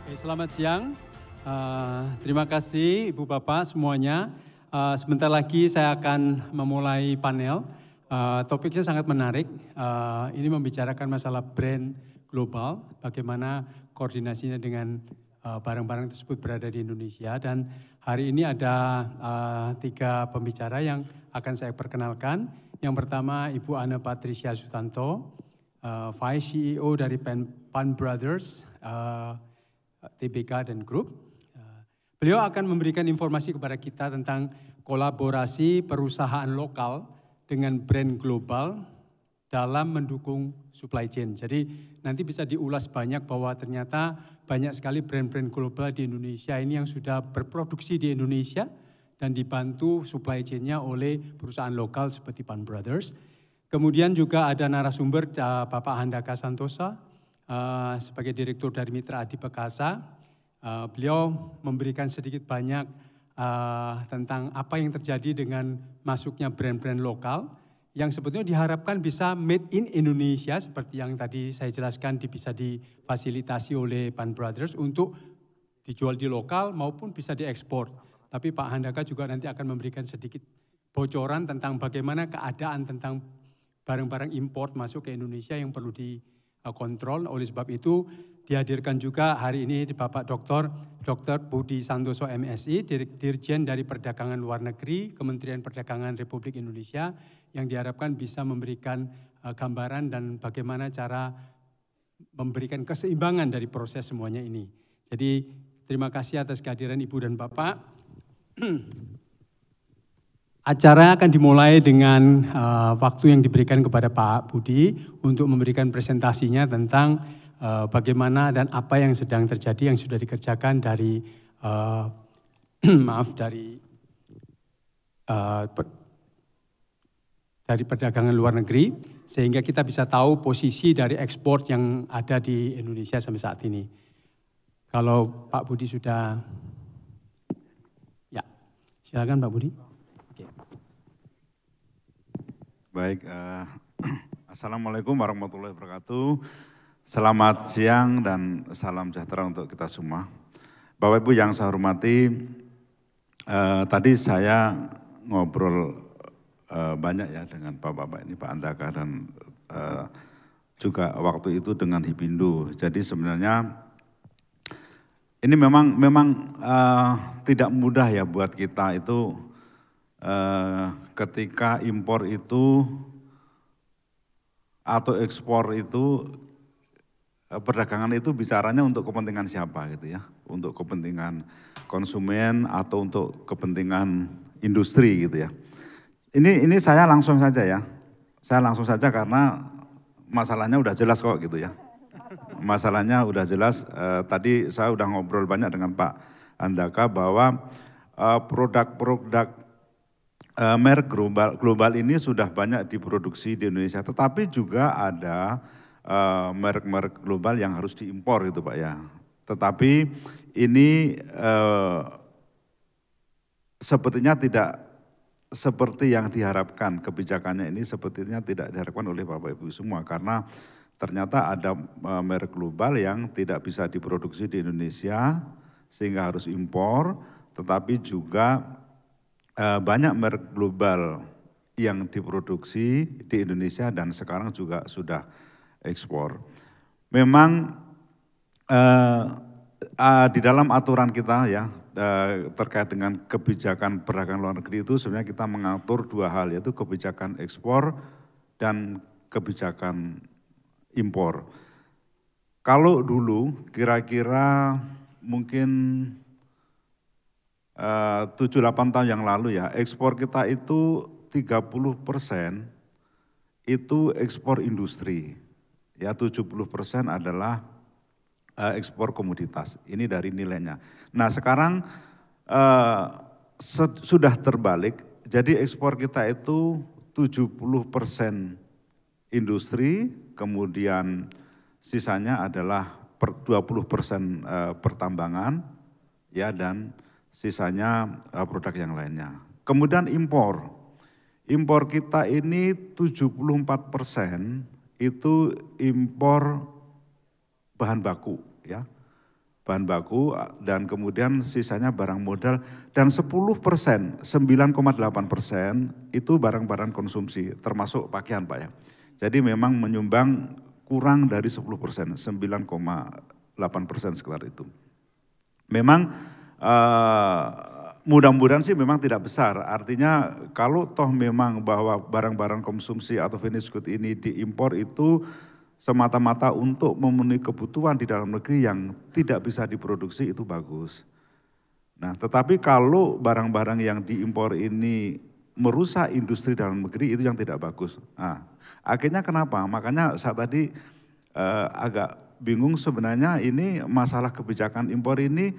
Oke, selamat siang. Terima kasih Ibu Bapak semuanya. Sebentar lagi saya akan memulai panel. Topiknya sangat menarik. Ini membicarakan masalah brand global, bagaimana koordinasinya dengan barang-barang tersebut berada di Indonesia. Dan hari ini ada 3 pembicara yang akan saya perkenalkan. Yang pertama Ibu Anna Patricia Sutanto, Vice CEO dari Pan Brothers, TBK dan Group. Beliau akan memberikan informasi kepada kita tentang kolaborasi perusahaan lokal dengan brand global dalam mendukung supply chain. Jadi nanti bisa diulas banyak bahwa ternyata banyak sekali brand-brand global di Indonesia ini yang sudah berproduksi di Indonesia dan dibantu supply chain-nya oleh perusahaan lokal seperti Pan Brothers. Kemudian juga ada narasumber Bapak Handaka Santosa, sebagai Direktur dari Mitra Adi Perkasa. Beliau memberikan sedikit banyak tentang apa yang terjadi dengan masuknya brand-brand lokal yang sebetulnya diharapkan bisa made in Indonesia seperti yang tadi saya jelaskan bisa difasilitasi oleh Pan Brothers untuk dijual di lokal maupun bisa diekspor. Tapi Pak Handaka juga nanti akan memberikan sedikit bocoran tentang bagaimana keadaan tentang barang-barang import masuk ke Indonesia yang perlu dikontrol. Oleh sebab itu dihadirkan juga hari ini Bapak Dr. Budi Santoso MSI, Dirjen dari Perdagangan Luar Negeri, Kementerian Perdagangan Republik Indonesia, yang diharapkan bisa memberikan gambaran dan bagaimana cara memberikan keseimbangan dari proses semuanya ini. Jadi terima kasih atas kehadiran Ibu dan Bapak. Acara akan dimulai dengan waktu yang diberikan kepada Pak Budi untuk memberikan presentasinya tentang bagaimana dan apa yang sedang terjadi yang sudah dikerjakan dari dari perdagangan luar negeri sehingga kita bisa tahu posisi dari ekspor yang ada di Indonesia sampai saat ini. Kalau Pak Budi sudah, ya silakan Pak Budi. Baik, Assalamualaikum warahmatullahi wabarakatuh. Selamat siang dan salam sejahtera untuk kita semua. Bapak Ibu yang saya hormati, tadi saya ngobrol banyak ya dengan Bapak-Bapak ini, Pak Andaka dan juga waktu itu dengan Hipindo. Jadi sebenarnya ini memang tidak mudah ya buat kita itu. Ketika impor itu atau ekspor itu perdagangan itu bicaranya untuk kepentingan siapa gitu ya, untuk kepentingan konsumen atau untuk kepentingan industri gitu ya. Ini saya langsung saja ya, karena masalahnya udah jelas kok gitu ya. Masalahnya udah jelas, tadi saya udah ngobrol banyak dengan Pak Andaka bahwa produk-produk merek global ini sudah banyak diproduksi di Indonesia, tetapi juga ada merek-merek global yang harus diimpor gitu Pak ya. Tetapi ini sepertinya tidak seperti yang diharapkan, kebijakannya ini sepertinya tidak diharapkan oleh Bapak Ibu semua, karena ternyata ada merek global yang tidak bisa diproduksi di Indonesia sehingga harus impor, tetapi juga banyak merek global yang diproduksi di Indonesia dan sekarang juga sudah ekspor. Memang di dalam aturan kita ya terkait dengan kebijakan perdagangan luar negeri itu sebenarnya kita mengatur 2 hal, yaitu kebijakan ekspor dan kebijakan impor. Kalau dulu kira-kira mungkin 7-8 tahun yang lalu ya, ekspor kita itu 30% itu ekspor industri. Ya 70% adalah ekspor komoditas, ini dari nilainya. Nah sekarang sudah terbalik, jadi ekspor kita itu 70% industri, kemudian sisanya adalah 20% pertambangan, ya dan sisanya produk yang lainnya. Kemudian impor kita ini 74% itu impor bahan baku ya. bahan baku, dan kemudian sisanya barang modal, dan 10%, 9,8% itu barang-barang konsumsi, termasuk pakaian Pak ya. Jadi memang menyumbang kurang dari 10%, 9,8% sekitar itu. Memang mudah-mudahan sih memang tidak besar, artinya kalau toh memang bahwa barang-barang konsumsi atau finished good ini diimpor itu semata-mata untuk memenuhi kebutuhan di dalam negeri yang tidak bisa diproduksi itu bagus. Nah, tetapi kalau barang-barang yang diimpor ini merusak industri dalam negeri itu yang tidak bagus. Nah, akhirnya kenapa? Makanya saya tadi agak bingung sebenarnya ini masalah kebijakan impor ini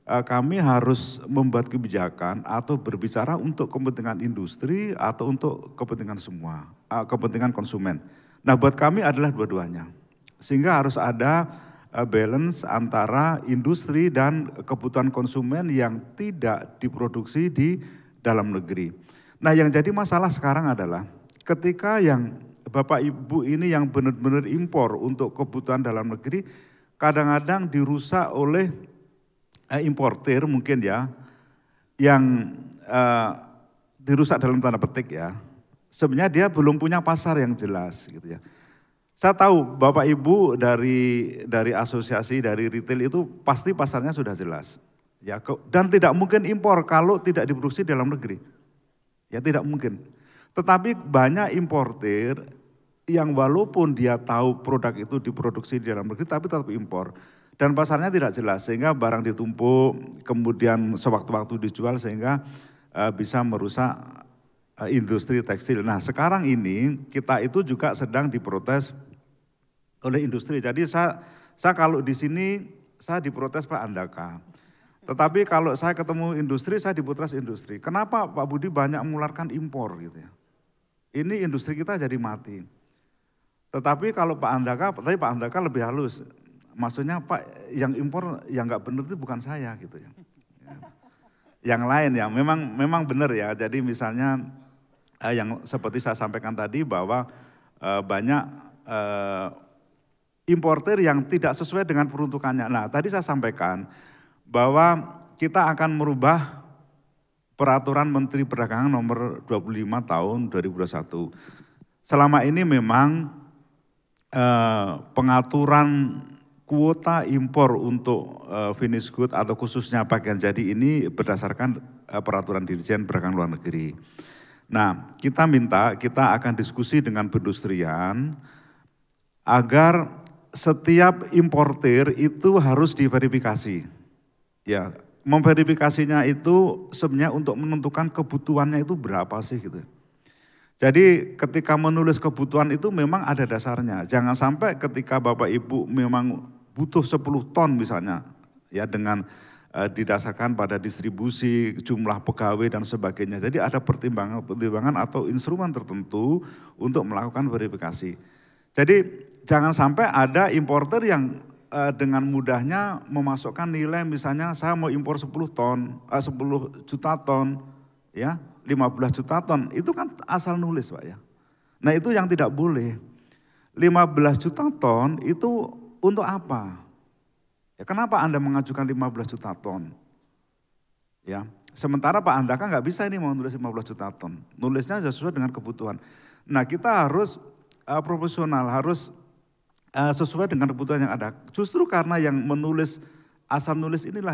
kami harus membuat kebijakan atau berbicara untuk kepentingan industri atau untuk kepentingan semua, kepentingan konsumen. Nah buat kami adalah dua-duanya, sehingga harus ada balance antara industri dan kebutuhan konsumen yang tidak diproduksi di dalam negeri. Nah yang jadi masalah sekarang adalah ketika yang Bapak Ibu ini yang benar-benar impor untuk kebutuhan dalam negeri, kadang-kadang dirusak oleh importir mungkin ya, yang dirusak dalam tanda petik ya. Sebenarnya dia belum punya pasar yang jelas gitu ya. Saya tahu Bapak Ibu dari asosiasi, dari retail itu pasti pasarnya sudah jelas. Ya, dan tidak mungkin impor kalau tidak diproduksi dalam negeri. Ya tidak mungkin. Tetapi banyak importir yang walaupun dia tahu produk itu diproduksi di dalam negeri tapi tetap impor. Dan pasarnya tidak jelas sehingga barang ditumpuk kemudian sewaktu-waktu dijual sehingga bisa merusak industri tekstil. Nah sekarang ini kita itu juga sedang diprotes oleh industri. Jadi saya kalau di sini saya diprotes Pak Andaka. Tetapi kalau saya ketemu industri saya diprotes industri. Kenapa Pak Budi banyak mengeluarkan impor gitu ya. Ini industri kita jadi mati. Tetapi kalau Pak Andaka lebih halus. Maksudnya Pak yang impor yang nggak benar itu bukan saya gitu ya. Yang lain ya memang benar ya. Jadi misalnya yang seperti saya sampaikan tadi bahwa banyak importer yang tidak sesuai dengan peruntukannya. Nah tadi saya sampaikan bahwa kita akan merubah peraturan Menteri Perdagangan nomor 25 tahun 2021. Selama ini memang pengaturan kuota impor untuk finished good atau khususnya pakaian jadi ini berdasarkan peraturan Dirjen Perdagangan Luar Negeri. Nah, kita akan diskusi dengan perindustrian agar setiap importer itu harus diverifikasi. Ya, memverifikasinya itu sebenarnya untuk menentukan kebutuhannya itu berapa sih gitu. Jadi ketika menulis kebutuhan itu memang ada dasarnya. Jangan sampai ketika Bapak Ibu memang butuh 10 ton misalnya ya dengan didasarkan pada distribusi, jumlah pegawai dan sebagainya. Jadi ada pertimbangan atau instrumen tertentu untuk melakukan verifikasi. Jadi jangan sampai ada importer yang dengan mudahnya memasukkan nilai misalnya saya mau impor 10 juta ton ya. 15 juta ton, itu kan asal nulis Pak ya. Nah itu yang tidak boleh. 15 juta ton itu untuk apa? Ya, kenapa Anda mengajukan 15 juta ton? Ya, sementara Pak Andaka nggak bisa ini mau nulis 15 juta ton. Nulisnya sesuai dengan kebutuhan. Nah kita harus profesional, harus sesuai dengan kebutuhan yang ada. Justru karena yang menulis asal nulis inilah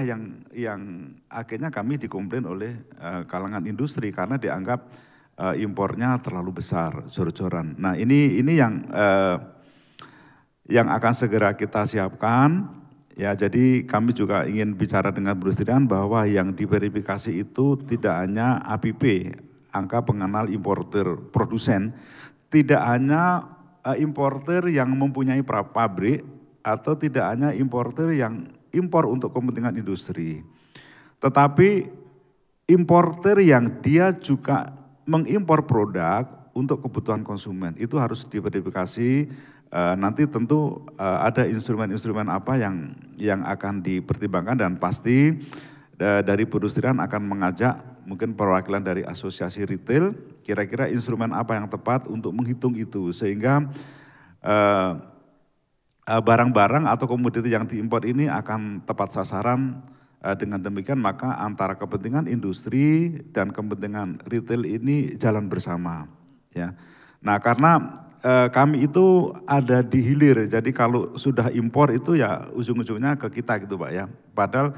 yang akhirnya kami dikomplain oleh kalangan industri karena dianggap impornya terlalu besar, jor-joran. Nah ini yang akan segera kita siapkan. Ya jadi kami juga ingin bicara dengan perindustrian bahwa yang diverifikasi itu tidak hanya APP, angka pengenal importer produsen, tidak hanya importer yang mempunyai pabrik atau tidak hanya importer yang impor untuk kepentingan industri. Tetapi importer yang dia juga mengimpor produk untuk kebutuhan konsumen itu harus diverifikasi. Nanti tentu ada instrumen-instrumen apa yang akan dipertimbangkan dan pasti dari perindustrian akan mengajak mungkin perwakilan dari asosiasi retail kira-kira instrumen apa yang tepat untuk menghitung itu sehingga barang-barang atau komoditi yang diimpor ini akan tepat sasaran. Dengan demikian maka antara kepentingan industri dan kepentingan retail ini jalan bersama. Ya. Nah karena kami itu ada di hilir, jadi kalau sudah impor itu ya ujung-ujungnya ke kita gitu Pak ya. Padahal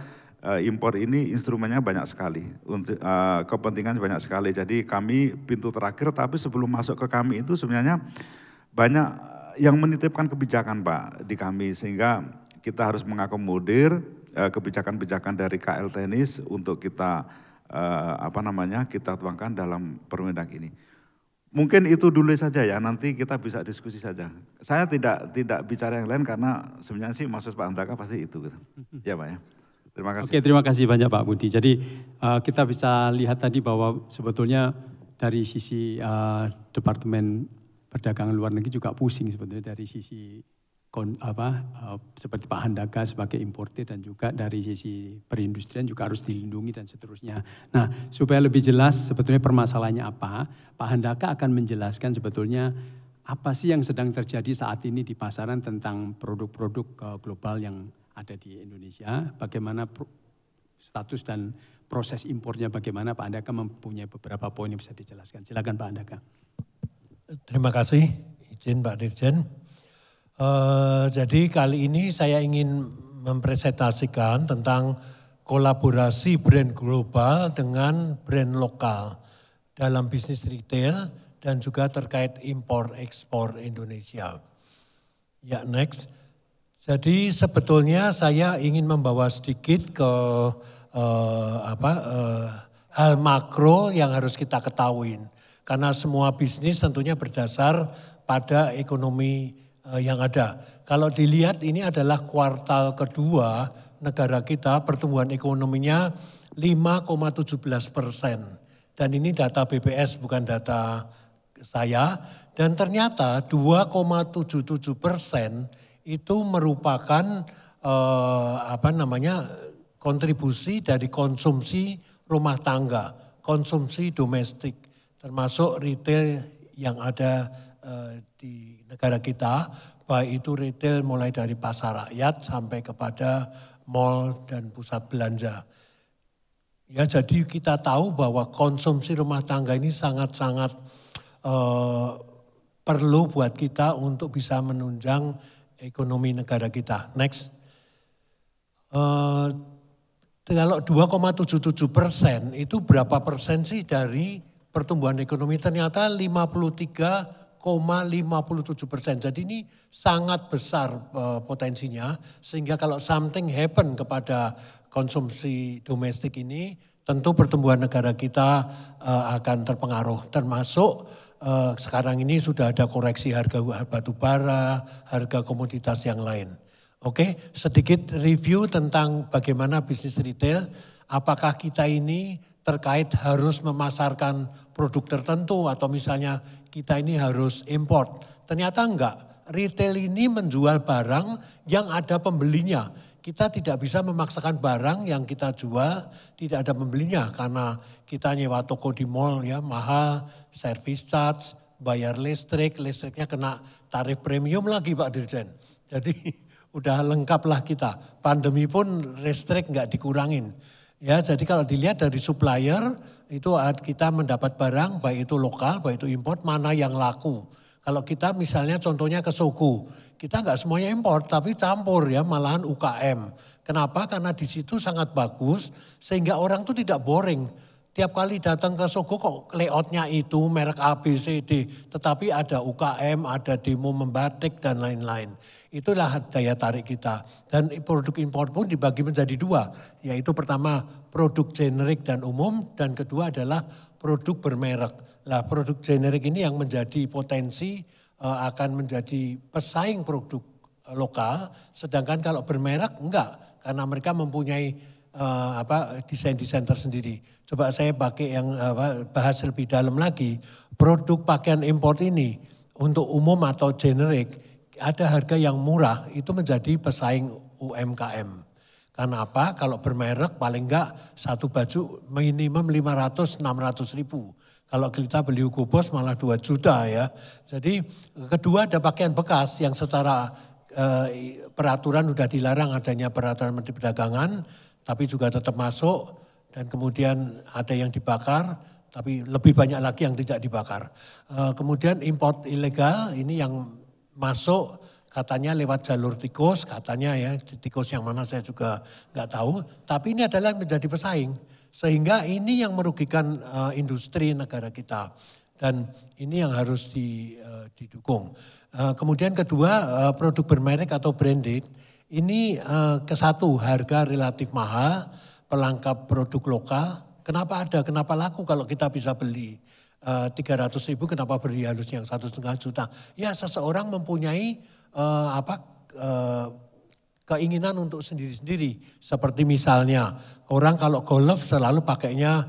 impor ini instrumennya banyak sekali, untuk kepentingan banyak sekali. Jadi kami pintu terakhir, tapi sebelum masuk ke kami itu sebenarnya banyak yang menitipkan kebijakan Pak di kami, sehingga kita harus mengakomodir kebijakan-kebijakan dari KL Teknis untuk kita kita tuangkan dalam Permendag ini. Mungkin itu dulu saja ya, nanti kita bisa diskusi saja. Saya tidak bicara yang lain karena sebenarnya sih maksud Pak Andaka pasti itu gitu. Ya Pak ya. Terima kasih. Oke, terima kasih banyak Pak Budi. Jadi kita bisa lihat tadi bahwa sebetulnya dari sisi Departemen Perdagangan Luar Negeri juga pusing sebetulnya dari sisi seperti Pak Handaka sebagai importer dan juga dari sisi perindustrian juga harus dilindungi dan seterusnya. Nah, supaya lebih jelas sebetulnya permasalahannya apa, Pak Handaka akan menjelaskan sebetulnya apa sih yang sedang terjadi saat ini di pasaran tentang produk-produk global yang ada di Indonesia, bagaimana status dan proses impornya bagaimana. Pak Handaka mempunyai beberapa poin yang bisa dijelaskan. Silakan Pak Handaka. Terima kasih, izin Pak Dirjen. Jadi kali ini saya ingin mempresentasikan tentang kolaborasi brand global dengan brand lokal dalam bisnis retail dan juga terkait impor ekspor Indonesia. Ya, next. Jadi sebetulnya saya ingin membawa sedikit ke hal makro yang harus kita ketahui. Karena semua bisnis tentunya berdasar pada ekonomi yang ada. Kalau dilihat ini adalah kuartal kedua negara kita, pertumbuhan ekonominya 5,17%. Dan ini data BPS bukan data saya. Dan ternyata 2,77% itu merupakan kontribusi dari konsumsi rumah tangga, konsumsi domestik, termasuk retail yang ada di negara kita, baik itu retail mulai dari pasar rakyat sampai kepada mal dan pusat belanja. Ya, jadi kita tahu bahwa konsumsi rumah tangga ini sangat-sangat perlu buat kita untuk bisa menunjang ekonomi negara kita. Next. Kalau 2,77% itu berapa persen sih dari pertumbuhan ekonomi? Ternyata 53,57%. Jadi ini sangat besar potensinya, sehingga kalau something happen kepada konsumsi domestik ini, tentu pertumbuhan negara kita akan terpengaruh. Termasuk sekarang ini sudah ada koreksi harga batu bara, harga komoditas yang lain. Oke, sedikit review tentang bagaimana bisnis retail. Apakah kita ini terkait harus memasarkan produk tertentu atau misalnya kita ini harus import. Ternyata enggak, retail ini menjual barang yang ada pembelinya. Kita tidak bisa memaksakan barang yang kita jual tidak ada pembelinya karena kita nyewa toko di mall ya mahal, service charge, bayar listrik, listriknya kena tarif premium lagi Pak Dirjen. Jadi udah lengkap lah kita, pandemi pun listrik enggak dikurangin. Ya, jadi kalau dilihat dari supplier itu kita mendapat barang baik itu lokal, baik itu import, mana yang laku. Kalau kita misalnya contohnya ke Sogo, kita enggak semuanya import tapi campur ya, malahan UKM. Kenapa? Karena di situ sangat bagus sehingga orang tuh tidak boring. Tiap kali datang ke Sogo kok layoutnya itu merek A, B, C, D. Tetapi ada UKM, ada demo membatik dan lain-lain. Itulah daya tarik kita. Dan produk impor pun dibagi menjadi dua. Yaitu pertama produk generik dan umum dan kedua adalah produk bermerek. Lah produk generik ini yang menjadi potensi akan menjadi pesaing produk lokal. Sedangkan kalau bermerek enggak. Karena mereka mempunyai desain-desain tersendiri. Coba saya pakai yang bahas lebih dalam lagi. Produk pakaian import ini untuk umum atau generik ada harga yang murah itu menjadi pesaing UMKM. Karena apa? Kalau bermerek paling enggak satu baju minimum 500-600 ribu. Kalau kita beli Hugo Boss malah 2 juta ya. Jadi kedua ada pakaian bekas yang secara peraturan sudah dilarang adanya peraturan Menteri Perdagangan, tapi juga tetap masuk dan kemudian ada yang dibakar, tapi lebih banyak lagi yang tidak dibakar. Kemudian import ilegal ini yang masuk katanya lewat jalur tikus, katanya ya tikus yang mana saya juga nggak tahu, tapi ini adalah menjadi pesaing. Sehingga ini yang merugikan industri negara kita dan ini yang harus didukung. Kemudian kedua produk bermerek atau branded ini kesatu harga relatif mahal, pelengkap produk lokal. Kenapa ada, kenapa laku kalau kita bisa beli 300.000 kenapa beli harus yang 1,5 juta? Ya seseorang mempunyai keinginan untuk sendiri-sendiri. Seperti misalnya orang kalau golf selalu pakainya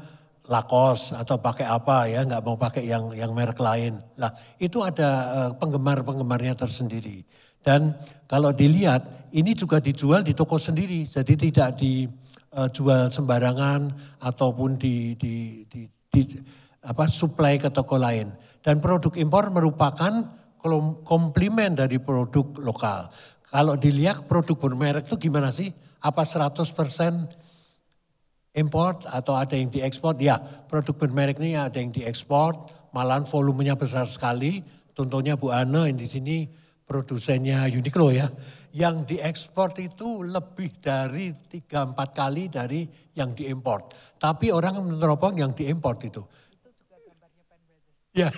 Lacoste atau pakai apa ya, nggak mau pakai yang merek lain. Lah itu ada penggemar-penggemarnya tersendiri. Dan kalau dilihat ini juga dijual di toko sendiri, jadi tidak dijual sembarangan ataupun supply ke toko lain. Dan produk impor merupakan komplimen dari produk lokal. Kalau dilihat produk bermerek itu gimana sih? Apa 100% import atau ada yang diekspor? Ya, produk bermerek ini ada yang diekspor, malahan volumenya besar sekali. Contohnya Bu Ana di sini produsennya Uniqlo ya. Yang diekspor itu lebih dari 3-4 kali dari yang diimport. Tapi orang meneropong yang diimport itu. Itu juga gambarnya Pan Brothers. Ya,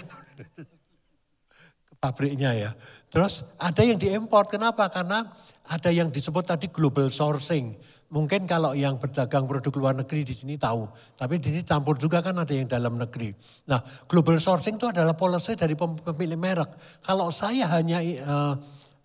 pabriknya ya. Terus ada yang diimport, kenapa? Karena ada yang disebut tadi global sourcing. Mungkin kalau yang berdagang produk luar negeri di sini tahu. Tapi di sini campur juga kan ada yang dalam negeri. Nah global sourcing itu adalah policy dari pemilik merek. Kalau saya hanya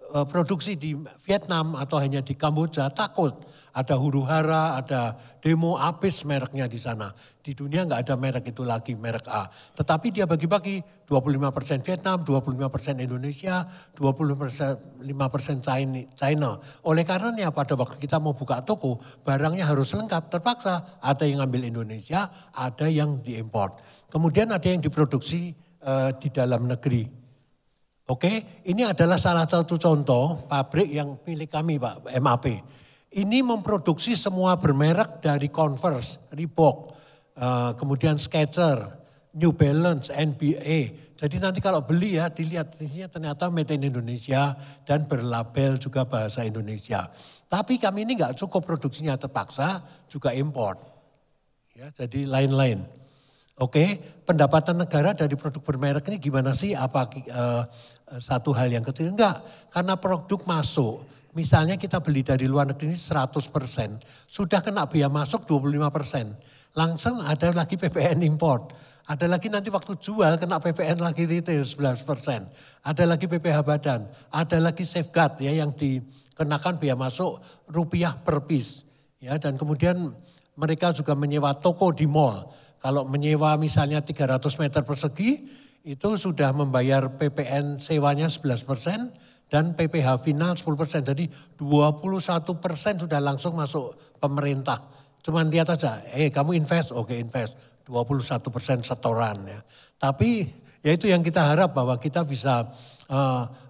produksi di Vietnam atau hanya di Kamboja takut. Ada huru hara, ada demo, habis mereknya di sana. Di dunia nggak ada merek itu lagi, merek A. Tetapi dia bagi-bagi 25% Vietnam, 25% Indonesia, 25% China. Oleh karenanya pada waktu kita mau buka toko, barangnya harus lengkap. Terpaksa ada yang ngambil Indonesia, ada yang diimport. Kemudian ada yang diproduksi di dalam negeri. Oke, ini adalah salah satu contoh pabrik yang milik kami Pak, MAP. Ini memproduksi semua bermerek dari Converse, Reebok, kemudian Skechers, New Balance, NBA. Jadi nanti kalau beli ya dilihat isinya ternyata made in Indonesia dan berlabel juga bahasa Indonesia. Tapi kami ini nggak cukup produksinya, terpaksa juga import. Ya, jadi lain-lain. Oke, pendapatan negara dari produk bermerek ini gimana sih? Apa satu hal yang kecil? Enggak, karena produk masuk. Misalnya kita beli dari luar negeri ini 100%, sudah kena biaya masuk 25%. Langsung ada lagi PPN import. Ada lagi nanti waktu jual kena PPN lagi retail 11%. Ada lagi PPh badan, ada lagi safeguard ya yang dikenakan biaya masuk rupiah per piece. Ya, dan kemudian mereka juga menyewa toko di mall. Kalau menyewa misalnya 300 meter persegi, itu sudah membayar PPN sewanya 11% dan PPh final 10%. Jadi 21% sudah langsung masuk pemerintah. Cuman lihat aja, kamu invest, oke invest. 21% setoran ya. Tapi ya itu yang kita harap bahwa kita bisa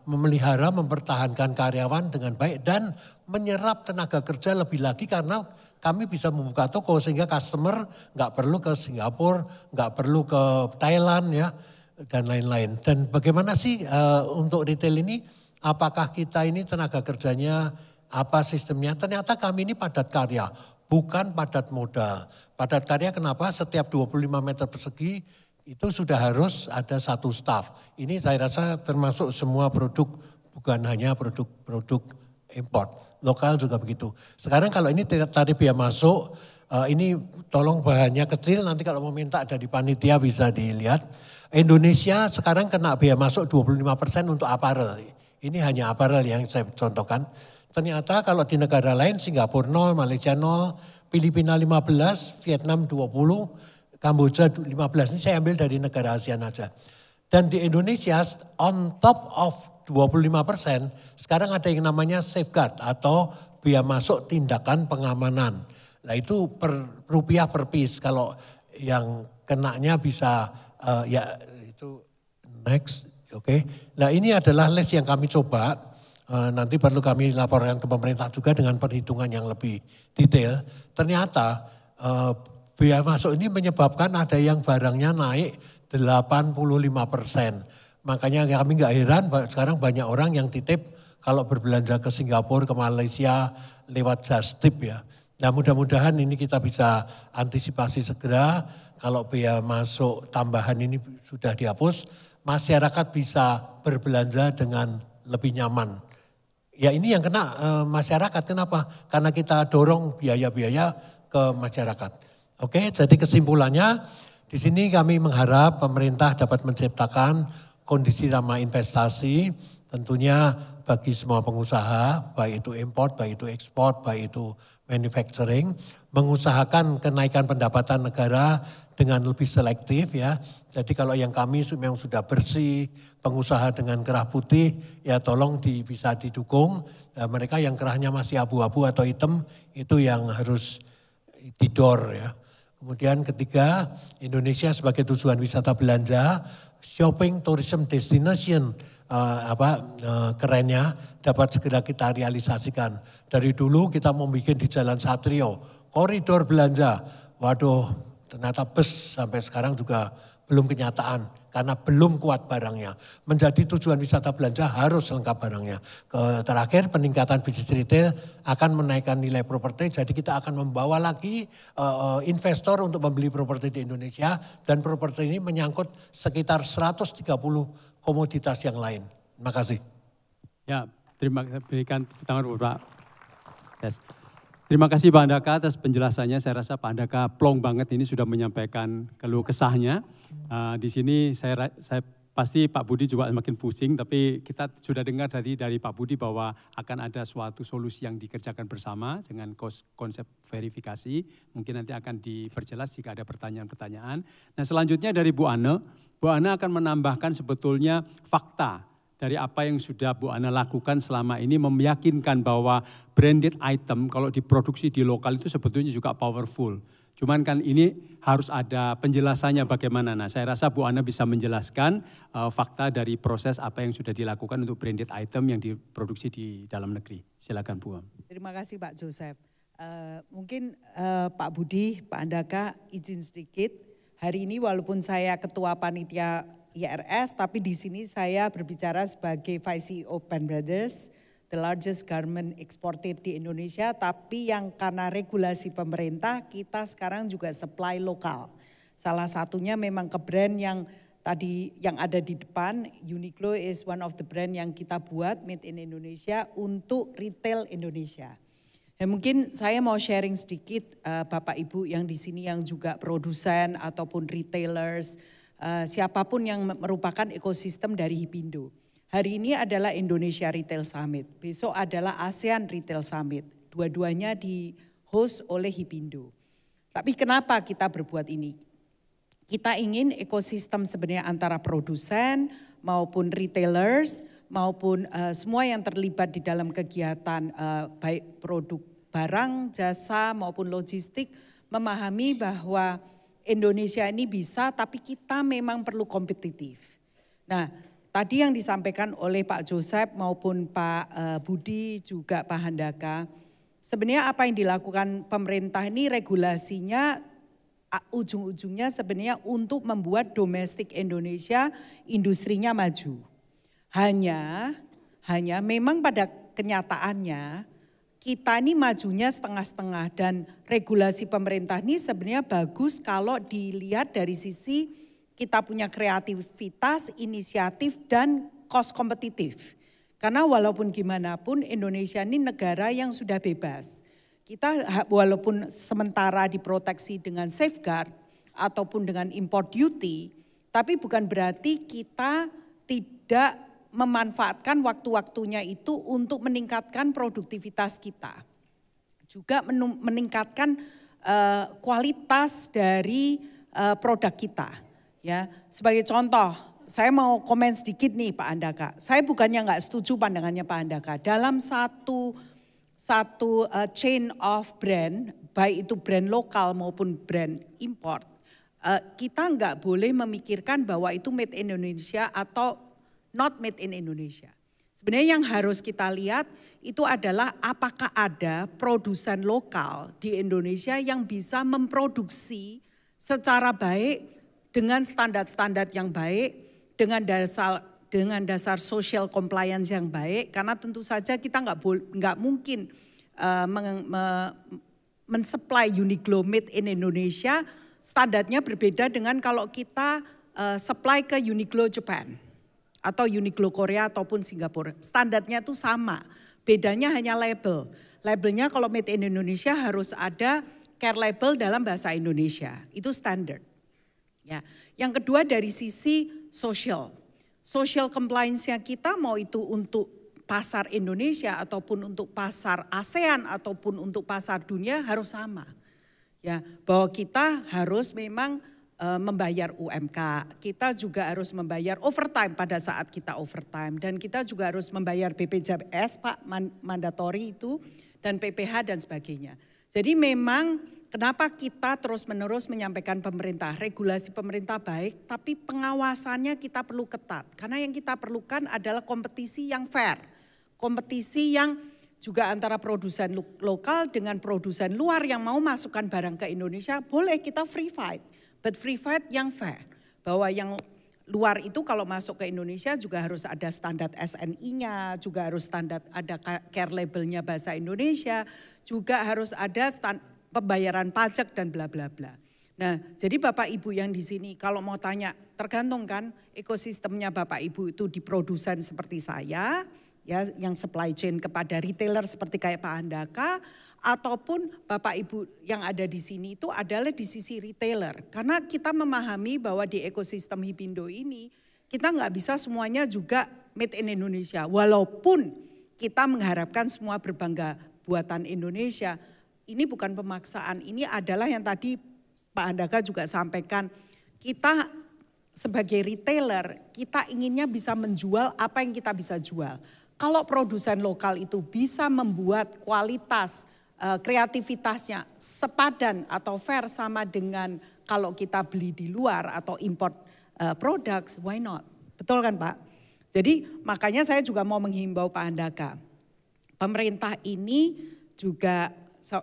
memelihara, mempertahankan karyawan dengan baik dan menyerap tenaga kerja lebih lagi karena kami bisa membuka toko sehingga customer nggak perlu ke Singapura, nggak perlu ke Thailand ya dan lain-lain. Dan bagaimana sih untuk retail ini? Apakah kita ini tenaga kerjanya apa sistemnya? Ternyata kami ini padat karya, bukan padat modal. Padat karya kenapa? Setiap 25 meter persegi itu sudah harus ada satu staf. Ini saya rasa termasuk semua produk, bukan hanya produk import. Lokal juga begitu. Sekarang kalau ini tarif biaya masuk, ini tolong bahannya kecil, nanti kalau mau minta dari panitia bisa dilihat. Indonesia sekarang kena biaya masuk 25% untuk apparel. Ini hanya apparel yang saya contohkan. Ternyata kalau di negara lain Singapura 0, Malaysia 0, Filipina 15, Vietnam 20, Kamboja 15. Ini saya ambil dari negara ASEAN aja. Dan di Indonesia on top of 25%, sekarang ada yang namanya safeguard atau biaya masuk tindakan pengamanan. Nah itu rupiah per piece, kalau yang kenanya bisa ya itu next. Oke, nah ini adalah list yang kami coba nanti perlu kami laporkan ke pemerintah juga dengan perhitungan yang lebih detail. Ternyata biaya masuk ini menyebabkan ada yang barangnya naik 85%. Makanya kami nggak heran sekarang banyak orang yang titip kalau berbelanja ke Singapura, ke Malaysia lewat just tip ya. Nah mudah-mudahan ini kita bisa antisipasi segera kalau biaya masuk tambahan ini sudah dihapus, masyarakat bisa berbelanja dengan lebih nyaman. Ya ini yang kena masyarakat, kenapa? Karena kita dorong biaya-biaya ke masyarakat. Oke, jadi kesimpulannya di sini kami mengharap pemerintah dapat menciptakan kondisi ramah investasi, tentunya bagi semua pengusaha, baik itu import, baik itu ekspor, baik itu manufacturing, mengusahakan kenaikan pendapatan negara dengan lebih selektif ya. Jadi kalau yang kami memang sudah bersih, pengusaha dengan kerah putih, ya tolong bisa didukung. Nah, mereka yang kerahnya masih abu-abu atau hitam, itu yang harus didor ya. Kemudian ketiga, Indonesia sebagai tujuan wisata belanja, shopping tourism destination, kerennya dapat segera kita realisasikan. Dari dulu kita mau bikin di Jalan Satrio, koridor belanja. Waduh, ternyata bus sampai sekarang juga belum kenyataan karena belum kuat barangnya. Menjadi tujuan wisata belanja harus lengkap barangnya. Terakhir peningkatan bisnis retail akan menaikkan nilai properti, jadi kita akan membawa lagi investor untuk membeli properti di Indonesia dan properti ini menyangkut sekitar 130 komoditas yang lain. Terima kasih. Ya, terima kasih. Berikan tepuk tangan Pak. Yes. Terima kasih Pak Andaka atas penjelasannya. Saya rasa Pak Andaka plong banget ini sudah menyampaikan keluh kesahnya. Di sini saya pasti Pak Budi juga makin pusing, tapi kita sudah dengar dari Pak Budi bahwa akan ada suatu solusi yang dikerjakan bersama dengan konsep verifikasi. Mungkin nanti akan diperjelas jika ada pertanyaan-pertanyaan. Nah selanjutnya dari Bu Ane akan menambahkan sebetulnya fakta dari apa yang sudah Bu Ana lakukan selama ini, meyakinkan bahwa branded item kalau diproduksi di lokal itu sebetulnya juga powerful. Cuman kan ini harus ada penjelasannya bagaimana. Nah saya rasa Bu Ana bisa menjelaskan fakta dari proses apa yang sudah dilakukan untuk branded item yang diproduksi di dalam negeri. Silakan Bu. Terima kasih Pak Joseph. Mungkin Pak Budi, Pak Andaka izin sedikit. Hari ini walaupun saya ketua panitia IRS, tapi di sini saya berbicara sebagai Vice CEO Pan Brothers, the largest garment exporter di Indonesia, tapi yang karena regulasi pemerintah kita sekarang juga supply lokal. Salah satunya memang ke brand yang tadi yang ada di depan, Uniqlo is one of the brand yang kita buat made in Indonesia untuk retail Indonesia. Dan mungkin saya mau sharing sedikit Bapak Ibu yang di sini yang juga produsen ataupun retailers, siapapun yang merupakan ekosistem dari Hipindo. Hari ini adalah Indonesia Retail Summit, besok adalah ASEAN Retail Summit. Dua-duanya di-host oleh Hipindo. Tapi kenapa kita berbuat ini? Kita ingin ekosistem sebenarnya antara produsen maupun retailers, maupun semua yang terlibat di dalam kegiatan baik produk barang, jasa maupun logistik, memahami bahwa Indonesia ini bisa, tapi kita memang perlu kompetitif. Nah, tadi yang disampaikan oleh Pak Joseph maupun Pak Budi juga Pak Handaka, sebenarnya apa yang dilakukan pemerintah ini regulasinya ujung-ujungnya sebenarnya untuk membuat domestik Indonesia industrinya maju. Hanya memang pada kenyataannya kita ini majunya setengah-setengah dan regulasi pemerintah ini sebenarnya bagus kalau dilihat dari sisi kita punya kreativitas, inisiatif dan cost kompetitif. Karena walaupun gimana pun Indonesia ini negara yang sudah bebas. Kita walaupun sementara diproteksi dengan safeguard ataupun dengan import duty, tapi bukan berarti kita tidak memanfaatkan waktu-waktunya itu untuk meningkatkan produktivitas kita. Juga meningkatkan kualitas dari produk kita. Ya, sebagai contoh, saya mau komen sedikit nih Pak Andaka. Saya bukannya nggak setuju pandangannya Pak Andaka. Dalam satu chain of brand, baik itu brand lokal maupun brand import, kita nggak boleh memikirkan bahwa itu made in Indonesia atau not made in Indonesia. Sebenarnya yang harus kita lihat itu adalah apakah ada produsen lokal di Indonesia yang bisa memproduksi secara baik dengan standar-standar yang baik, dengan dasar social compliance yang baik, karena tentu saja kita nggak mungkin mensupply Uniqlo made in Indonesia, standarnya berbeda dengan kalau kita supply ke Uniqlo Japan atau Uniqlo Korea ataupun Singapura. Standarnya itu sama, bedanya hanya label. Labelnya kalau made in Indonesia harus ada care label dalam bahasa Indonesia, itu standar. Ya. Yang kedua dari sisi social compliance-nya kita mau itu untuk pasar Indonesia ataupun untuk pasar ASEAN ataupun untuk pasar dunia harus sama. Ya, bahwa kita harus memang membayar UMK, kita juga harus membayar overtime pada saat kita overtime, dan kita juga harus membayar BPJS Pak, mandatori itu, dan PPH dan sebagainya. Jadi memang kenapa kita terus-menerus menyampaikan pemerintah, regulasi pemerintah baik, tapi pengawasannya kita perlu ketat. Karena yang kita perlukan adalah kompetisi yang fair, kompetisi yang juga antara produsen lokal dengan produsen luar yang mau masukkan barang ke Indonesia, boleh kita free fight. But free fight yang fair, bahwa yang luar itu kalau masuk ke Indonesia juga harus ada standar SNI-nya, juga harus standar ada care labelnya bahasa Indonesia, juga harus ada pembayaran pajak dan bla bla bla. Nah, jadi Bapak Ibu yang di sini kalau mau tanya, tergantung kan ekosistemnya Bapak Ibu itu di produsen seperti saya, ya, yang supply chain kepada retailer seperti kayak Pak Andaka, ataupun Bapak Ibu yang ada di sini itu adalah di sisi retailer. Karena kita memahami bahwa di ekosistem Hipindo ini kita nggak bisa semuanya juga made in Indonesia. Walaupun kita mengharapkan semua berbangga buatan Indonesia, ini bukan pemaksaan, ini adalah yang tadi Pak Andaka juga sampaikan, kita sebagai retailer kita inginnya bisa menjual apa yang kita bisa jual. Kalau produsen lokal itu bisa membuat kualitas kreativitasnya sepadan atau fair sama dengan kalau kita beli di luar atau import products, why not? Betul kan Pak? Jadi makanya saya juga mau menghimbau Pak Andaka. Pemerintah ini juga,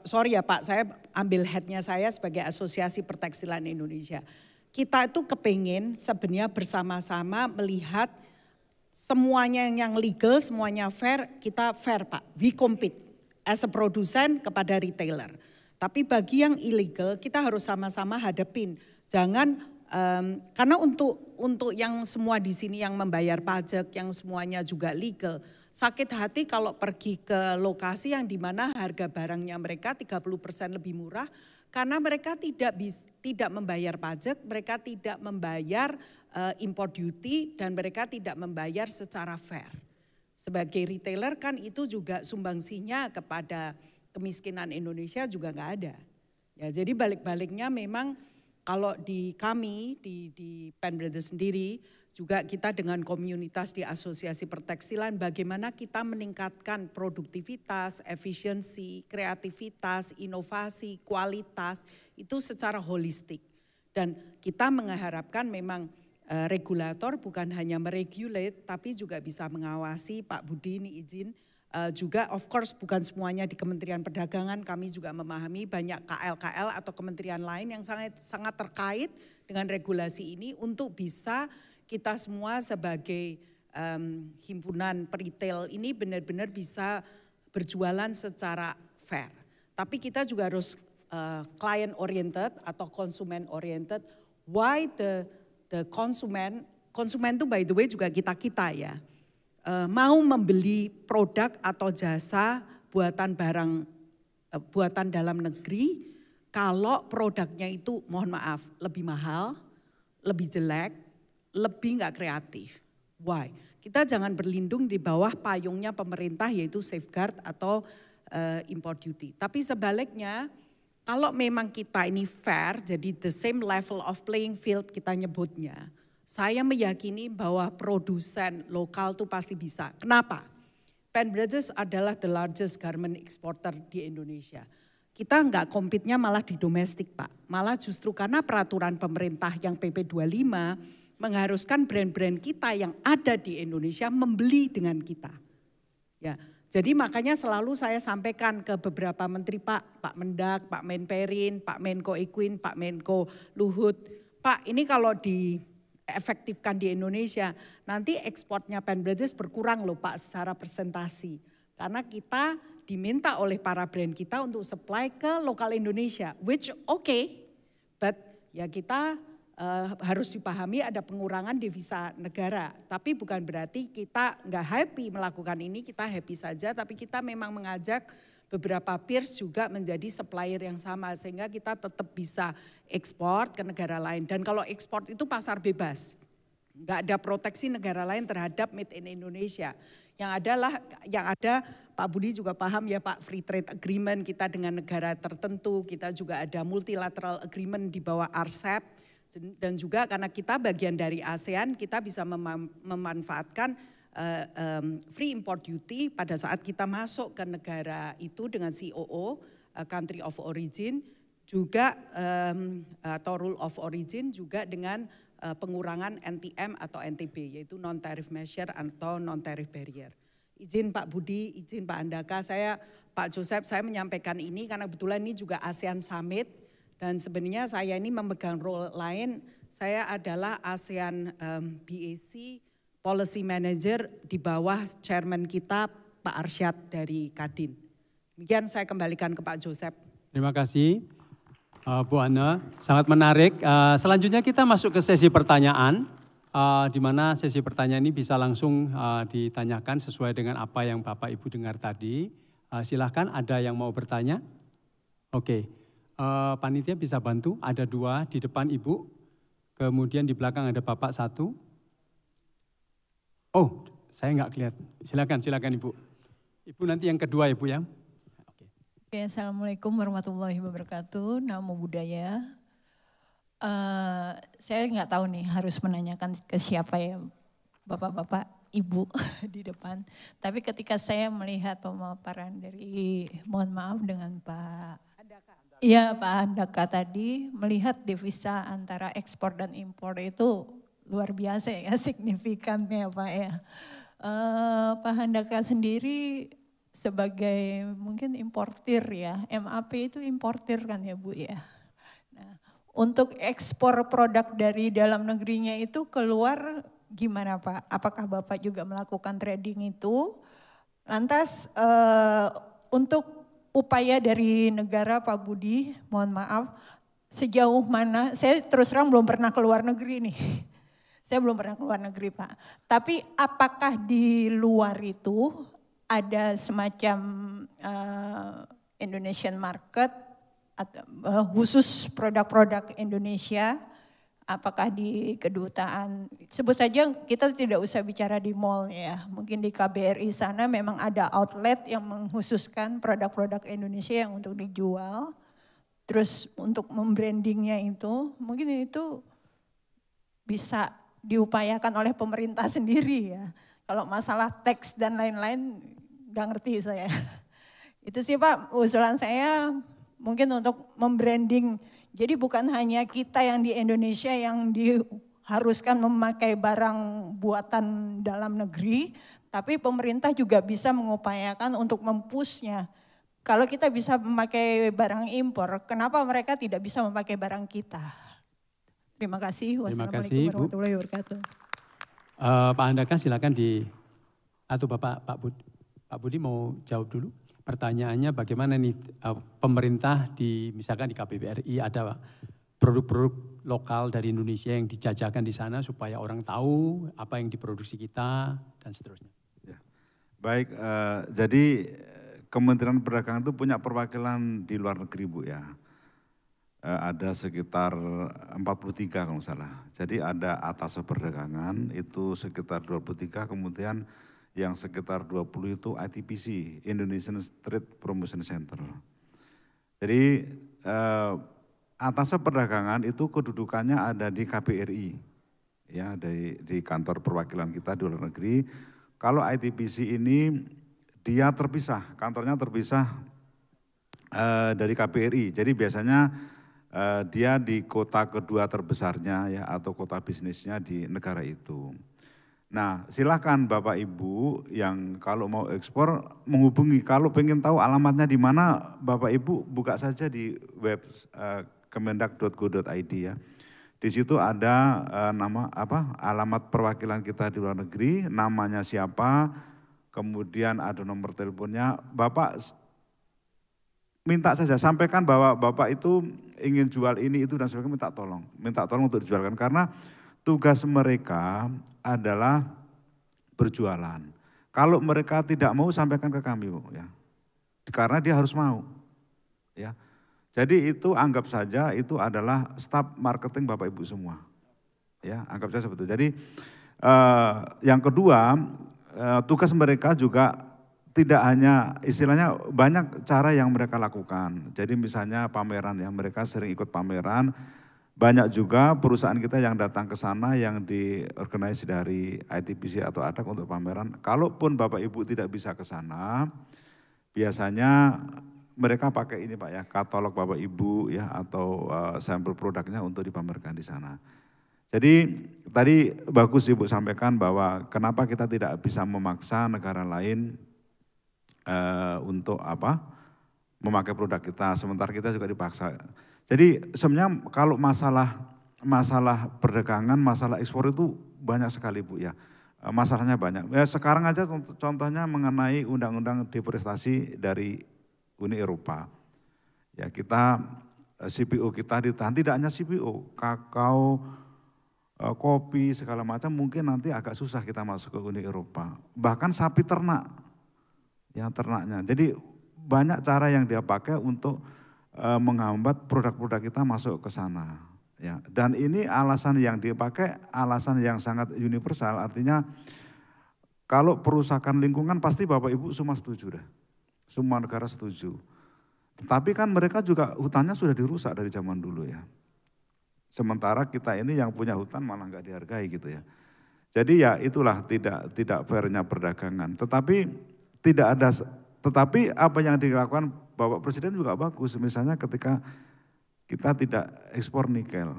sorry ya Pak, saya ambil headnya saya sebagai Asosiasi Pertekstilan Indonesia. Kita itu kepingin sebenarnya bersama-sama melihat semuanya yang legal, semuanya fair, kita fair Pak, we compete as a produsen kepada retailer. Tapi bagi yang illegal kita harus sama-sama hadapin. Jangan, karena untuk yang semua di sini yang membayar pajak, yang semuanya juga legal, sakit hati kalau pergi ke lokasi yang dimana harga barangnya mereka 30% lebih murah, karena mereka tidak membayar pajak, mereka tidak membayar import duty, dan mereka tidak membayar secara fair. Sebagai retailer kan itu juga sumbangsinya kepada kemiskinan Indonesia juga nggak ada. Ya, jadi balik-baliknya memang kalau di kami di Pen Brothers sendiri juga kita dengan komunitas di Asosiasi Pertekstilan bagaimana kita meningkatkan produktivitas, efisiensi, kreativitas, inovasi, kualitas itu secara holistik. Dan kita mengharapkan memang regulator bukan hanya meregulate tapi juga bisa mengawasi. Pak Budi ini izin juga of course bukan semuanya di Kementerian Perdagangan, kami juga memahami banyak KL-KL atau kementerian lain yang sangat terkait dengan regulasi ini untuk bisa kita semua sebagai himpunan peritel ini benar-benar bisa berjualan secara fair. Tapi kita juga harus client oriented atau konsumen oriented. Why the konsumen itu by the way juga kita ya, mau membeli produk atau jasa buatan dalam negeri kalau produknya itu mohon maaf lebih mahal, lebih jelek, lebih nggak kreatif. Why? Kita jangan berlindung di bawah payungnya pemerintah yaitu safeguard atau import duty. Tapi sebaliknya, kalau memang kita ini fair, jadi the same level of playing field kita nyebutnya, saya meyakini bahwa produsen lokal itu pasti bisa. Kenapa? Pen Brothers adalah the largest garment exporter di Indonesia. Kita enggak compete-nya malah di domestik Pak. Malah justru karena peraturan pemerintah yang PP 25 mengharuskan brand-brand kita yang ada di Indonesia membeli dengan kita. Ya, jadi makanya selalu saya sampaikan ke beberapa menteri, Pak Mendak, Pak Menperin, Pak Menko Ekuin, Pak Menko Luhut, Pak ini kalau diefektifkan di Indonesia, nanti ekspornya Pan Brothers berkurang loh Pak secara presentasi. Karena kita diminta oleh para brand kita untuk supply ke lokal Indonesia, which okay, but ya kita harus dipahami ada pengurangan devisa negara. Tapi bukan berarti kita nggak happy melakukan ini, kita happy saja, tapi kita memang mengajak beberapa peers juga menjadi supplier yang sama sehingga kita tetap bisa ekspor ke negara lain. Dan kalau ekspor itu pasar bebas, nggak ada proteksi negara lain terhadap made in Indonesia. Yang ada Pak Budi juga paham ya Pak, free trade agreement kita dengan negara tertentu, kita juga ada multilateral agreement di bawah RCEP, dan juga karena kita bagian dari ASEAN, kita bisa memanfaatkan free import duty pada saat kita masuk ke negara itu dengan COO, country of origin, juga atau rule of origin, juga dengan pengurangan NTM atau NTB, yaitu non-tariff measure atau non-tariff barrier. Izin Pak Budi, izin Pak Andaka, Pak Joseph, saya menyampaikan ini karena kebetulan ini juga ASEAN Summit, dan sebenarnya saya ini memegang role lain, saya adalah ASEAN BAC Policy Manager di bawah chairman kita Pak Arsyad dari Kadin. Demikian saya kembalikan ke Pak Joseph. Terima kasih Bu Ana, sangat menarik. Selanjutnya kita masuk ke sesi pertanyaan, di mana sesi pertanyaan ini bisa langsung ditanyakan sesuai dengan apa yang Bapak Ibu dengar tadi. Silahkan, ada yang mau bertanya? Oke, panitia bisa bantu, ada 2 di depan Ibu, kemudian di belakang ada Bapak 1. Oh, saya nggak kelihatan. Silakan Ibu. Ibu nanti yang kedua Ibu ya. Oke, Assalamualaikum warahmatullahi wabarakatuh. Namo Buddhaya. Saya nggak tahu nih harus menanyakan ke siapa ya, bapak-bapak, ibu di depan. Tapi ketika saya melihat pemaparan dari, mohon maaf dengan Pak Andaka tadi, melihat devisa antara ekspor dan impor itu luar biasa ya, signifikannya Pak ya. Pak Andaka sendiri sebagai mungkin importir ya, MAP itu importir kan ya Bu ya. Nah, untuk ekspor produk dari dalam negerinya itu keluar gimana Pak? Apakah Bapak juga melakukan trading itu? Lantas untuk upaya dari negara Pak Budi, mohon maaf, sejauh mana, saya terus terang belum pernah keluar negeri nih. Saya belum pernah keluar negeri Pak. Tapi apakah di luar itu ada semacam Indonesian market, khusus produk-produk Indonesia, apakah di kedutaan, sebut saja kita tidak usah bicara di mall ya, mungkin di KBRI sana memang ada outlet yang mengkhususkan produk-produk Indonesia yang untuk dijual, terus untuk membrandingnya itu, mungkin itu bisa diupayakan oleh pemerintah sendiri ya. Kalau masalah teks dan lain-lain gak ngerti saya. Itu sih Pak usulan saya mungkin untuk membranding. Jadi bukan hanya kita yang di Indonesia yang diharuskan memakai barang buatan dalam negeri. Tapi pemerintah juga bisa mengupayakan untuk mempushnya. Kalau kita bisa memakai barang impor, kenapa mereka tidak bisa memakai barang kita? Terima kasih. Wassalamualaikum warahmatullahi wabarakatuh. Pak Andaka silakan atau Pak Budi mau jawab dulu. Pertanyaannya bagaimana nih pemerintah misalkan di KBRI ada produk-produk lokal dari Indonesia yang dijajakan di sana supaya orang tahu apa yang diproduksi kita dan seterusnya. Ya. Baik, jadi Kementerian Perdagangan itu punya perwakilan di luar negeri Bu ya. Ada sekitar 43 kalau nggak salah. Jadi ada atas perdagangan itu sekitar 23, kemudian yang sekitar 20 itu ITPC, Indonesian Trade Promotion Center. Jadi atas perdagangan itu kedudukannya ada di KBRI, ya di kantor perwakilan kita di luar negeri. Kalau ITPC ini dia terpisah, kantornya terpisah dari KBRI. Jadi biasanya dia di kota kedua terbesarnya ya atau kota bisnisnya di negara itu. Nah, silakan Bapak Ibu yang kalau mau ekspor menghubungi. Kalau pengen tahu alamatnya di mana, Bapak Ibu buka saja di web kemendak.go.id ya. Di situ ada alamat perwakilan kita di luar negeri, namanya siapa, kemudian ada nomor teleponnya. Bapak minta saja, sampaikan bahwa Bapak itu ingin jual ini, itu dan sebagainya, minta tolong untuk dijualkan. Karena tugas mereka adalah berjualan. Kalau mereka tidak mau, sampaikan ke kami, Bu, ya. Karena dia harus mau, ya. Jadi itu anggap saja itu adalah staf marketing Bapak Ibu semua, ya. Anggap saja seperti itu. Jadi yang kedua, tugas mereka juga tidak hanya istilahnya banyak cara yang mereka lakukan. Jadi misalnya pameran, ya, mereka sering ikut pameran. Banyak juga perusahaan kita yang datang ke sana yang diorganisasi dari ITBC atau ADAC untuk pameran. Kalaupun Bapak Ibu tidak bisa ke sana, biasanya mereka pakai ini Pak ya, katalog Bapak Ibu ya, atau sampel produknya untuk dipamerkan di sana. Jadi tadi bagus Ibu sampaikan bahwa kenapa kita tidak bisa memaksa negara lain untuk memakai produk kita, sementara kita juga dipaksa. Jadi sebenarnya kalau masalah perdagangan, masalah ekspor itu banyak sekali Bu ya. Masalahnya banyak. Ya sekarang aja contohnya mengenai undang-undang deforestasi dari Uni Eropa. Ya kita CPO kita ditahan, tidak hanya CPO, kakao, kopi segala macam mungkin nanti agak susah kita masuk ke Uni Eropa. Bahkan sapi ternak, ya ternaknya. Jadi banyak cara yang dia pakai untuk menghambat produk-produk kita masuk ke sana. Ya, dan ini alasan yang dipakai, alasan yang sangat universal, artinya kalau perusahaan lingkungan pasti Bapak Ibu semua setuju dah. Semua negara setuju. Tetapi kan mereka juga hutannya sudah dirusak dari zaman dulu ya. Sementara kita ini yang punya hutan malah nggak dihargai gitu ya. Jadi ya itulah tidak fairnya perdagangan. Tetapi apa yang dilakukan Bapak Presiden juga bagus, misalnya ketika kita tidak ekspor nikel.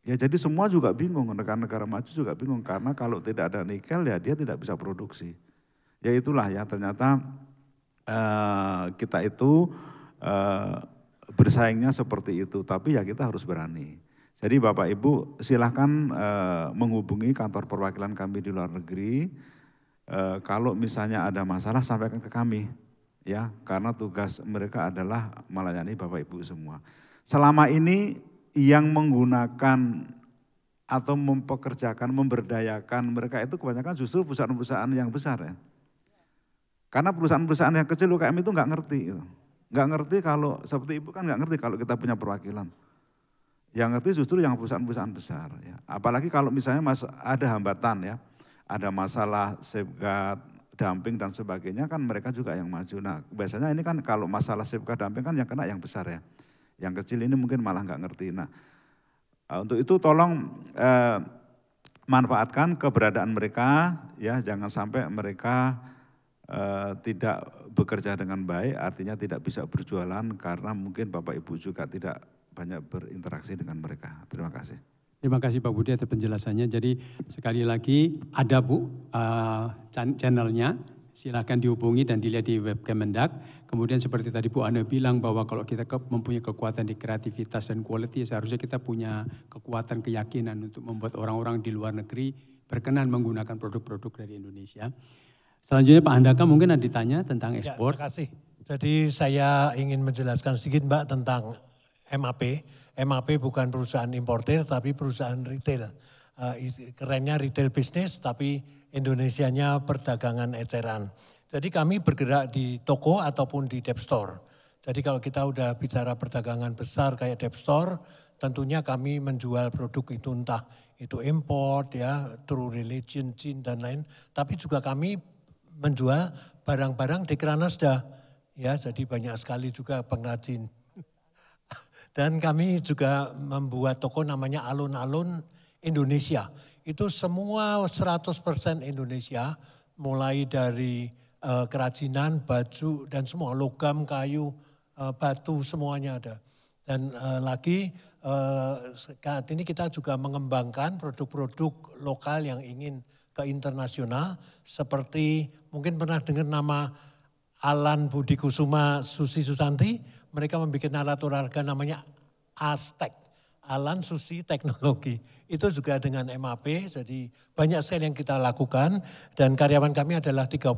Ya jadi semua juga bingung, negara-negara maju juga bingung karena kalau tidak ada nikel ya dia tidak bisa produksi. Ya itulah ya ternyata kita itu bersaingnya seperti itu, tapi ya kita harus berani. Jadi Bapak Ibu silahkan menghubungi kantor perwakilan kami di luar negeri, kalau misalnya ada masalah sampaikan ke kami. Ya, karena tugas mereka adalah melayani Bapak Ibu semua. Selama ini yang menggunakan atau mempekerjakan, memberdayakan mereka itu kebanyakan justru perusahaan-perusahaan yang besar ya. Karena perusahaan-perusahaan yang kecil UKM itu nggak ngerti. Gitu. Nggak ngerti kalau, seperti Ibu kan nggak ngerti kalau kita punya perwakilan. Yang ngerti justru yang perusahaan-perusahaan besar. Ya. Apalagi kalau misalnya ada hambatan ya, ada masalah safeguard, dumping dan sebagainya kan mereka juga yang maju. Nah biasanya ini kan kalau masalah safeguard dumping kan yang kena yang besar ya. Yang kecil ini mungkin malah nggak ngerti. Nah untuk itu tolong manfaatkan keberadaan mereka ya, jangan sampai mereka tidak bekerja dengan baik, artinya tidak bisa berjualan karena mungkin Bapak Ibu juga tidak banyak berinteraksi dengan mereka. Terima kasih. Terima kasih Pak Budi atas penjelasannya. Jadi sekali lagi ada Bu channelnya, silakan dihubungi dan dilihat di web Kemendak. Kemudian seperti tadi Bu Ana bilang bahwa kalau kita mempunyai kekuatan di kreativitas dan quality, seharusnya kita punya kekuatan keyakinan untuk membuat orang-orang di luar negeri berkenan menggunakan produk-produk dari Indonesia. Selanjutnya Pak Andaka mungkin ada ditanya tentang ekspor. Ya, terima kasih. Jadi saya ingin menjelaskan sedikit Mbak tentang MAP. MAP bukan perusahaan importer tapi perusahaan retail. Kerennya retail bisnis tapi Indonesianya perdagangan eceran. Jadi kami bergerak di toko ataupun di dep store. Jadi kalau kita udah bicara perdagangan besar kayak dep store, tentunya kami menjual produk itu entah itu import ya, True Religion, Jin dan lain. Tapi juga kami menjual barang-barang Dekranasda. Ya, jadi banyak sekali juga pengrajin. Dan kami juga membuat toko namanya Alun-Alun Indonesia. Itu semua 100% Indonesia, mulai dari kerajinan, baju, dan semua logam, kayu, batu, semuanya ada. Dan lagi saat ini kita juga mengembangkan produk-produk lokal yang ingin ke internasional seperti mungkin pernah dengar nama Alan Budi Kusuma Susi Susanti, mereka membuat alat olahraga namanya Aztec. Alan Susi Teknologi. Itu juga dengan MAP, jadi banyak sekali yang kita lakukan. Dan karyawan kami adalah 30.000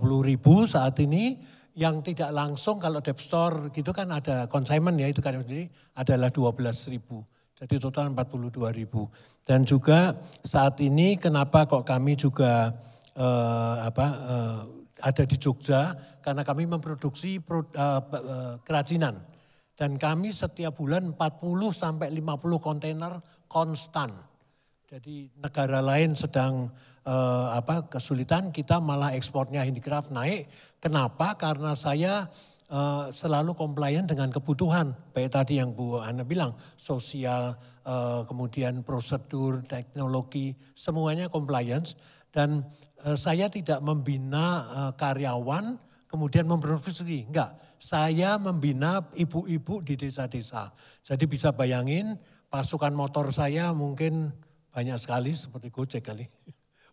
saat ini. Yang tidak langsung kalau Dep Store gitu kan ada consignment ya, itu karyawan sendiri adalah 12.000. Jadi total 42.000. Dan juga saat ini kenapa kok kami juga ada di Jogja, karena kami memproduksi kerajinan. Dan kami setiap bulan 40 sampai 50 kontainer konstan. Jadi negara lain sedang kesulitan, kita malah ekspornya handicraft naik. Kenapa? Karena saya selalu compliant dengan kebutuhan. Baik tadi yang Bu Ana bilang, sosial, kemudian prosedur, teknologi, semuanya compliance. Dan saya tidak membina karyawan, kemudian memproduksi, enggak. Saya membina ibu-ibu di desa-desa. Jadi bisa bayangin pasukan motor saya mungkin banyak sekali seperti Gojek kali.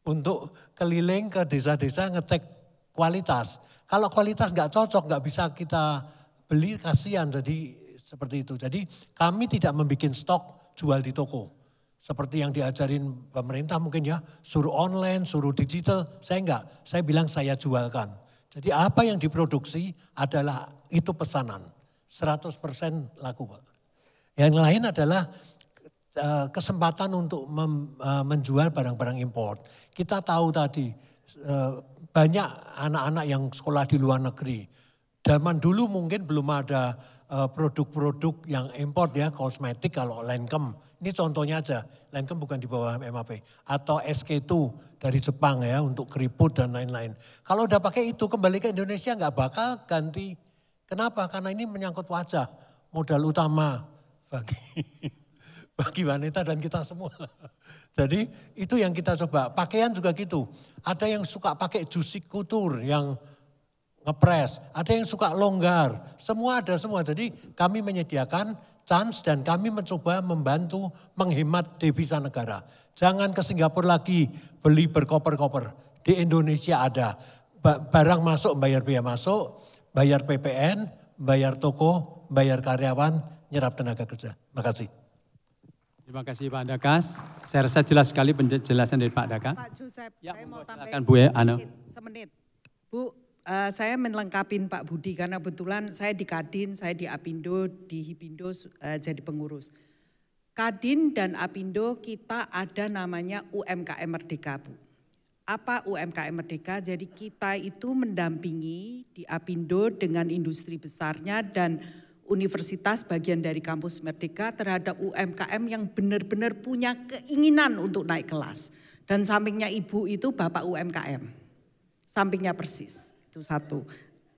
Untuk keliling ke desa-desa ngecek kualitas. Kalau kualitas enggak cocok, enggak bisa kita beli, kasihan. Jadi seperti itu. Jadi kami tidak membuat stok jual di toko. Seperti yang diajarin pemerintah mungkin ya, suruh online, suruh digital. Saya enggak, saya bilang saya jualkan. Jadi apa yang diproduksi adalah itu pesanan, 100% laku. Yang lain adalah kesempatan untuk menjual barang-barang impor. Kita tahu tadi banyak anak-anak yang sekolah di luar negeri. Zaman dulu mungkin belum ada produk-produk yang impor ya, kosmetik kalau Lancome. Ini contohnya aja, Lancome bukan di bawah MAP. Atau SK2 dari Jepang ya untuk keriput dan lain-lain. Kalau udah pakai itu kembali ke Indonesia nggak bakal ganti. Kenapa? Karena ini menyangkut wajah, modal utama bagi wanita dan kita semua. Jadi itu yang kita coba. Pakaian juga gitu. Ada yang suka pakai juicy couture yang ngepres, ada yang suka longgar, semua ada semua. Jadi kami menyediakan chance dan kami mencoba membantu menghemat devisa negara. Jangan ke Singapura lagi beli berkoper-koper. Di Indonesia ada barang masuk bayar biaya masuk, bayar PPN, bayar toko, bayar karyawan, nyerap tenaga kerja. Makasih. Terima kasih Pak Dakas. Saya rasa jelas sekali penjelasan dari Pak Daka. Pak Joseph, Ya, saya mau silakan, tambahin Bu ya, Ana. semenit. Bu, saya melengkapin Pak Budi karena kebetulan saya di Kadin, saya di Apindo, di Hipindo jadi pengurus. Kadin dan Apindo kita ada namanya UMKM Merdeka, Bu. Apa UMKM Merdeka? Jadi kita itu mendampingi di Apindo dengan industri besarnya dan universitas bagian dari kampus Merdeka terhadap UMKM yang benar-benar punya keinginan untuk naik kelas. Dan sampingnya Ibu itu Bapak UMKM, sampingnya persis. Itu satu.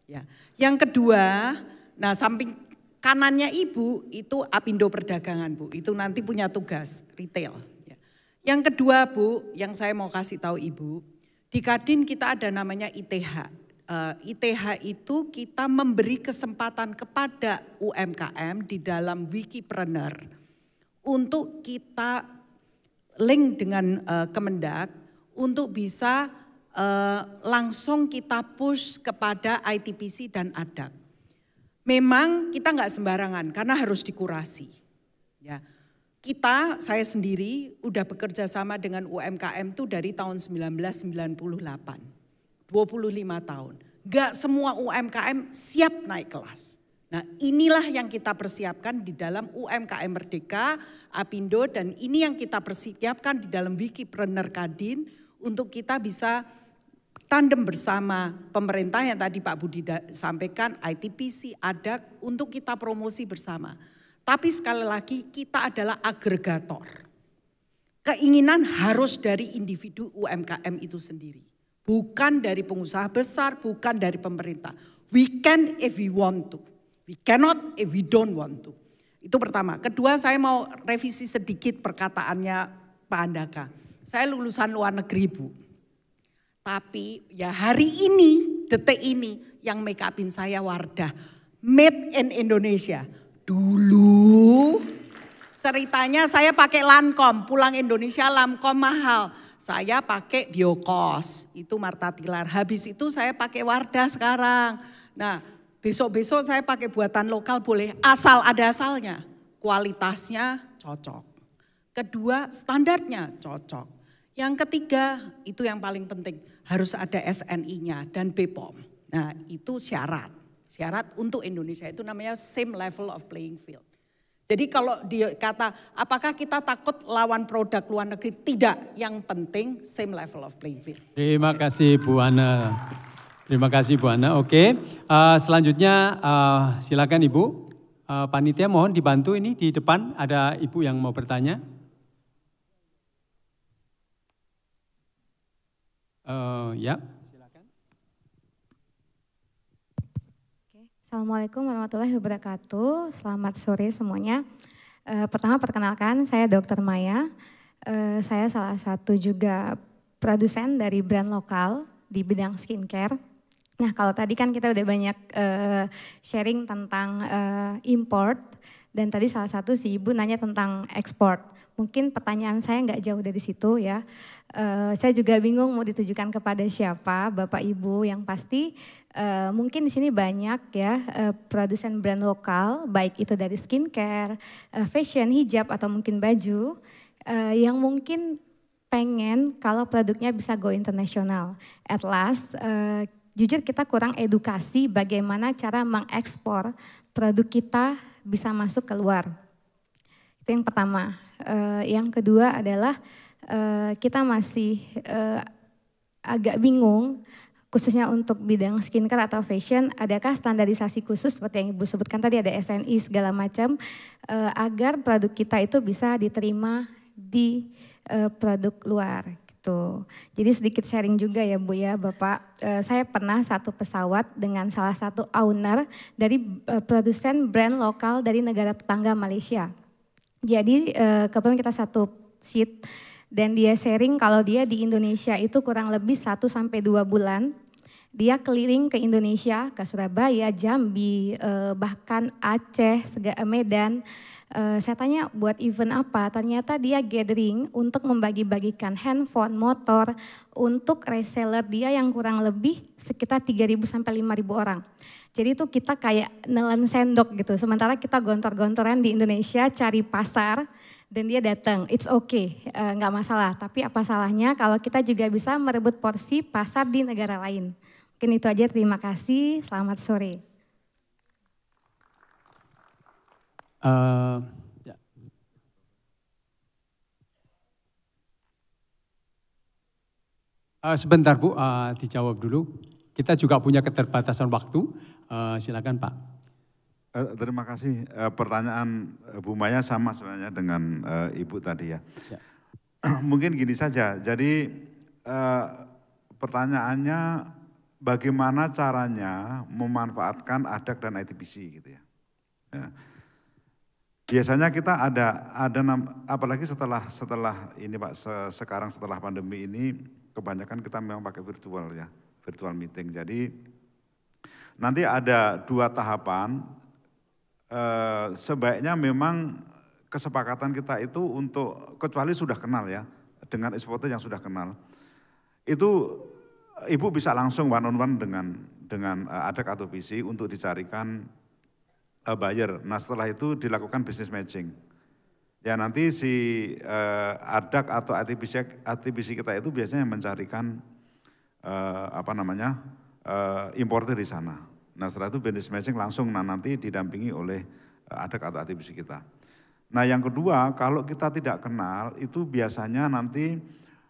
Ya. Yang kedua, nah samping kanannya Ibu itu Apindo Perdagangan, Bu. Itu nanti punya tugas retail. Ya. Yang kedua, Bu, yang saya mau kasih tahu Ibu, di Kadin kita ada namanya ITH. ITH itu kita memberi kesempatan kepada UMKM di dalam Wikipreneur untuk kita link dengan Kemendak untuk bisa langsung kita push kepada ITPC dan ADAK. Memang kita nggak sembarangan karena harus dikurasi. Ya, saya sendiri udah bekerja sama dengan UMKM itu dari tahun 1998, 25 tahun. Nggak semua UMKM siap naik kelas. Nah inilah yang kita persiapkan di dalam UMKM Merdeka, Apindo, dan ini yang kita persiapkan di dalam Wikipreneur Kadin untuk kita bisa tandem bersama pemerintah yang tadi Pak Budi sampaikan, ITPC, ADAK, untuk kita promosi bersama. Tapi sekali lagi kita adalah agregator. Keinginan harus dari individu UMKM itu sendiri. Bukan dari pengusaha besar, bukan dari pemerintah. We can if we want to. We cannot if we don't want to. Itu pertama. Kedua, saya mau revisi sedikit perkataannya Pak Andaka. Saya lulusan luar negeri, Bu. Tapi ya hari ini, detik ini yang make upin saya Wardah. Made in Indonesia. Dulu Ceritanya saya pakai Lancome, pulang Indonesia Lancome mahal. Saya pakai Biokos, itu Marta Tilar. Habis itu saya pakai Wardah sekarang. Nah, besok-besok saya pakai buatan lokal boleh, asal ada asalnya. Kualitasnya cocok. Kedua, standarnya cocok. Yang ketiga, itu yang paling penting, harus ada SNI-nya dan BPOM. Nah, itu syarat. Syarat untuk Indonesia itu namanya same level of playing field. Jadi kalau dia kata, apakah kita takut lawan produk luar negeri? Tidak, yang penting same level of playing field. Terima kasih Bu Ana. Terima kasih Bu Ana. Oke, selanjutnya silakan Ibu. Panitia mohon dibantu ini di depan ada Ibu yang mau bertanya. Ya. Assalamualaikum warahmatullahi wabarakatuh. Selamat sore semuanya. Pertama perkenalkan, saya Dr. Maya. Saya salah satu juga produsen dari brand lokal di bidang skincare. Nah, kalau tadi kan kita udah banyak sharing tentang import dan tadi salah satu si Ibu nanya tentang ekspor. Mungkin pertanyaan saya nggak jauh dari situ ya. Saya juga bingung mau ditujukan kepada siapa, Bapak Ibu, yang pasti mungkin di sini banyak ya produsen brand lokal, baik itu dari skincare, fashion, hijab atau mungkin baju, yang mungkin pengen kalau produknya bisa go internasional. At last, jujur kita kurang edukasi bagaimana cara mengekspor produk kita bisa masuk ke luar. Itu yang pertama. Yang kedua adalah kita masih agak bingung khususnya untuk bidang skincare atau fashion, adakah standarisasi khusus seperti yang Ibu sebutkan tadi ada SNI segala macam agar produk kita itu bisa diterima di produk luar gitu. Jadi sedikit sharing juga ya Bu ya Bapak, saya pernah satu pesawat dengan salah satu owner dari produsen brand lokal dari negara tetangga Malaysia. Jadi kebetulan kita satu seat dan dia sharing kalau dia di Indonesia itu kurang lebih 1 sampai 2 bulan. Dia keliling ke Indonesia, ke Surabaya, Jambi, bahkan Aceh, Medan. Saya tanya buat event apa, ternyata dia gathering untuk membagi-bagikan handphone, motor untuk reseller dia yang kurang lebih sekitar 3.000 sampai 5.000 orang. Jadi itu kita kayak nelen sendok gitu, sementara kita gontor-gontoran di Indonesia cari pasar dan dia datang, it's okay, nggak masalah. Tapi apa salahnya kalau kita juga bisa merebut porsi pasar di negara lain. Mungkin itu aja, terima kasih, selamat sore. Ya. Sebentar Bu, dijawab dulu. Kita juga punya keterbatasan waktu. Silakan Pak. Terima kasih. Pertanyaan Bu Maya sama sebenarnya dengan Ibu tadi ya. Ya. Mungkin gini saja. Jadi pertanyaannya bagaimana caranya memanfaatkan ADAC dan ITBC gitu ya. Ya. Biasanya kita ada apalagi setelah ini Pak, sekarang setelah pandemi ini kebanyakan kita memang pakai virtual ya, virtual meeting. Jadi nanti ada 2 tahapan, sebaiknya memang kesepakatan kita itu untuk, kecuali sudah kenal ya, dengan eksportir yang sudah kenal, itu Ibu bisa langsung one on one dengan ADAC atau BC untuk dicarikan buyer. Nah setelah itu dilakukan business matching. Ya nanti si ADAC atau ITBC kita itu biasanya mencarikan importer di sana. Nah setelah itu business matching langsung nanti didampingi oleh ADAC atau ITBC kita. Nah yang kedua, kalau kita tidak kenal itu biasanya nanti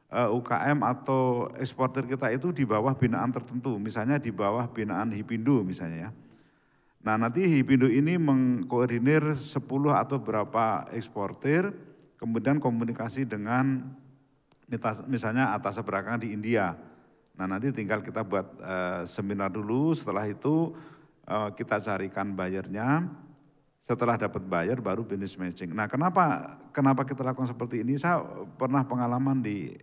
UKM atau eksportir kita itu di bawah binaan tertentu, misalnya di bawah binaan Hipindo misalnya ya. Nah nanti Hipindo ini mengkoordinir 10 atau berapa eksportir, kemudian komunikasi dengan misalnya atas berakangan di India. Nah nanti tinggal kita buat seminar dulu, setelah itu kita carikan buyernya, setelah dapat buyer baru business matching. Nah kenapa kita lakukan seperti ini? Saya pernah pengalaman di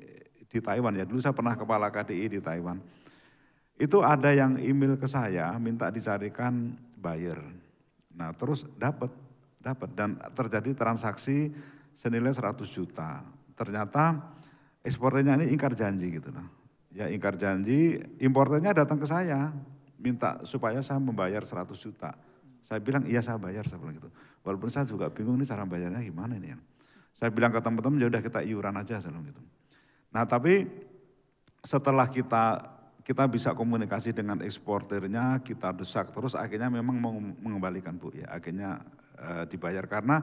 Taiwan ya, dulu saya pernah kepala KDI di Taiwan. Itu ada yang email ke saya minta dicarikan buyer. Nah terus dapat. Dapat, dan terjadi transaksi senilai 100 juta. Ternyata eksporternya ini ingkar janji gitu loh. Ya ingkar janji, importernya datang ke saya, minta supaya saya membayar 100 juta. Saya bilang iya saya bayar, saya bilang gitu. Walaupun saya juga bingung nih cara bayarnya gimana ini ya. Saya bilang ke teman-teman ya udah kita iuran aja, saya bilang gitu. Nah tapi setelah kita bisa komunikasi dengan eksporternya, kita desak terus akhirnya memang mau mengembalikan Bu ya, akhirnya dibayar karena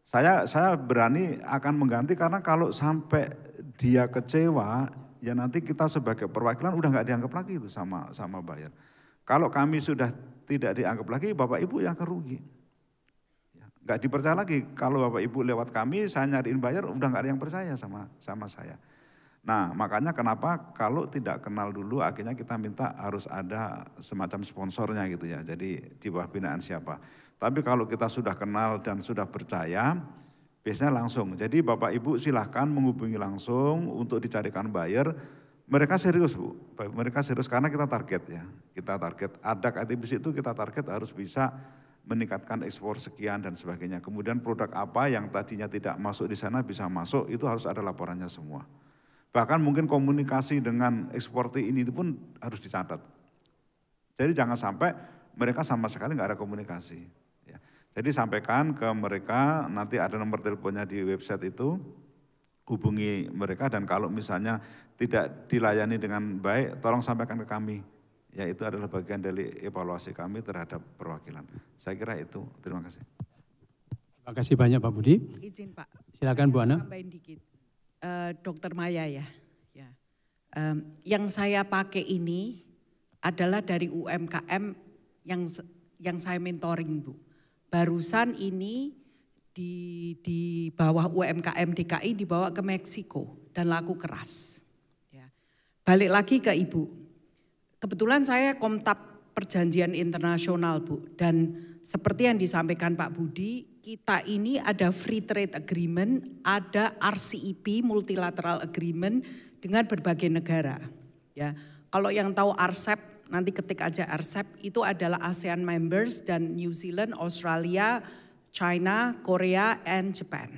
saya berani akan mengganti karena kalau sampai dia kecewa ya nanti kita sebagai perwakilan udah nggak dianggap lagi itu sama buyer. Kalau kami sudah tidak dianggap lagi Bapak Ibu yang kerugi. Ya, nggak dipercaya lagi kalau Bapak Ibu lewat kami saya nyariin buyer udah nggak ada yang percaya sama saya. Nah makanya kenapa kalau tidak kenal dulu akhirnya kita minta harus ada semacam sponsornya gitu ya. Jadi di bawah binaan siapa. Tapi kalau kita sudah kenal dan sudah percaya biasanya langsung. Jadi Bapak Ibu silahkan menghubungi langsung untuk dicarikan buyer. Mereka serius Bu, mereka serius karena kita target ya. Kita target, ADAC ITBC itu kita target harus bisa meningkatkan ekspor sekian dan sebagainya. Kemudian produk apa yang tadinya tidak masuk di sana bisa masuk, itu harus ada laporannya semua. Bahkan mungkin komunikasi dengan eksportir ini pun harus dicatat. Jadi jangan sampai mereka sama sekali nggak ada komunikasi. Ya. Jadi sampaikan ke mereka, nanti ada nomor teleponnya di website itu, hubungi mereka dan kalau misalnya tidak dilayani dengan baik, tolong sampaikan ke kami. Ya itu adalah bagian dari evaluasi kami terhadap perwakilan. Saya kira itu, terima kasih. Terima kasih banyak Pak Budi. Izin Pak. Silakan Bu Ana. Tambahin dikit. Dokter Maya ya. Yang saya pakai ini adalah dari UMKM yang saya mentoring Bu. Barusan ini di bawah UMKM DKI dibawa ke Meksiko dan laku keras. Ya. Balik lagi ke Ibu. Kebetulan saya Komtab Perjanjian Internasional Bu. Dan seperti yang disampaikan Pak Budi, kita ini ada Free Trade Agreement, ada RCEP Multilateral Agreement dengan berbagai negara. Ya, kalau yang tahu RCEP, nanti ketik aja RCEP, itu adalah ASEAN members dan New Zealand, Australia, China, Korea, and Japan.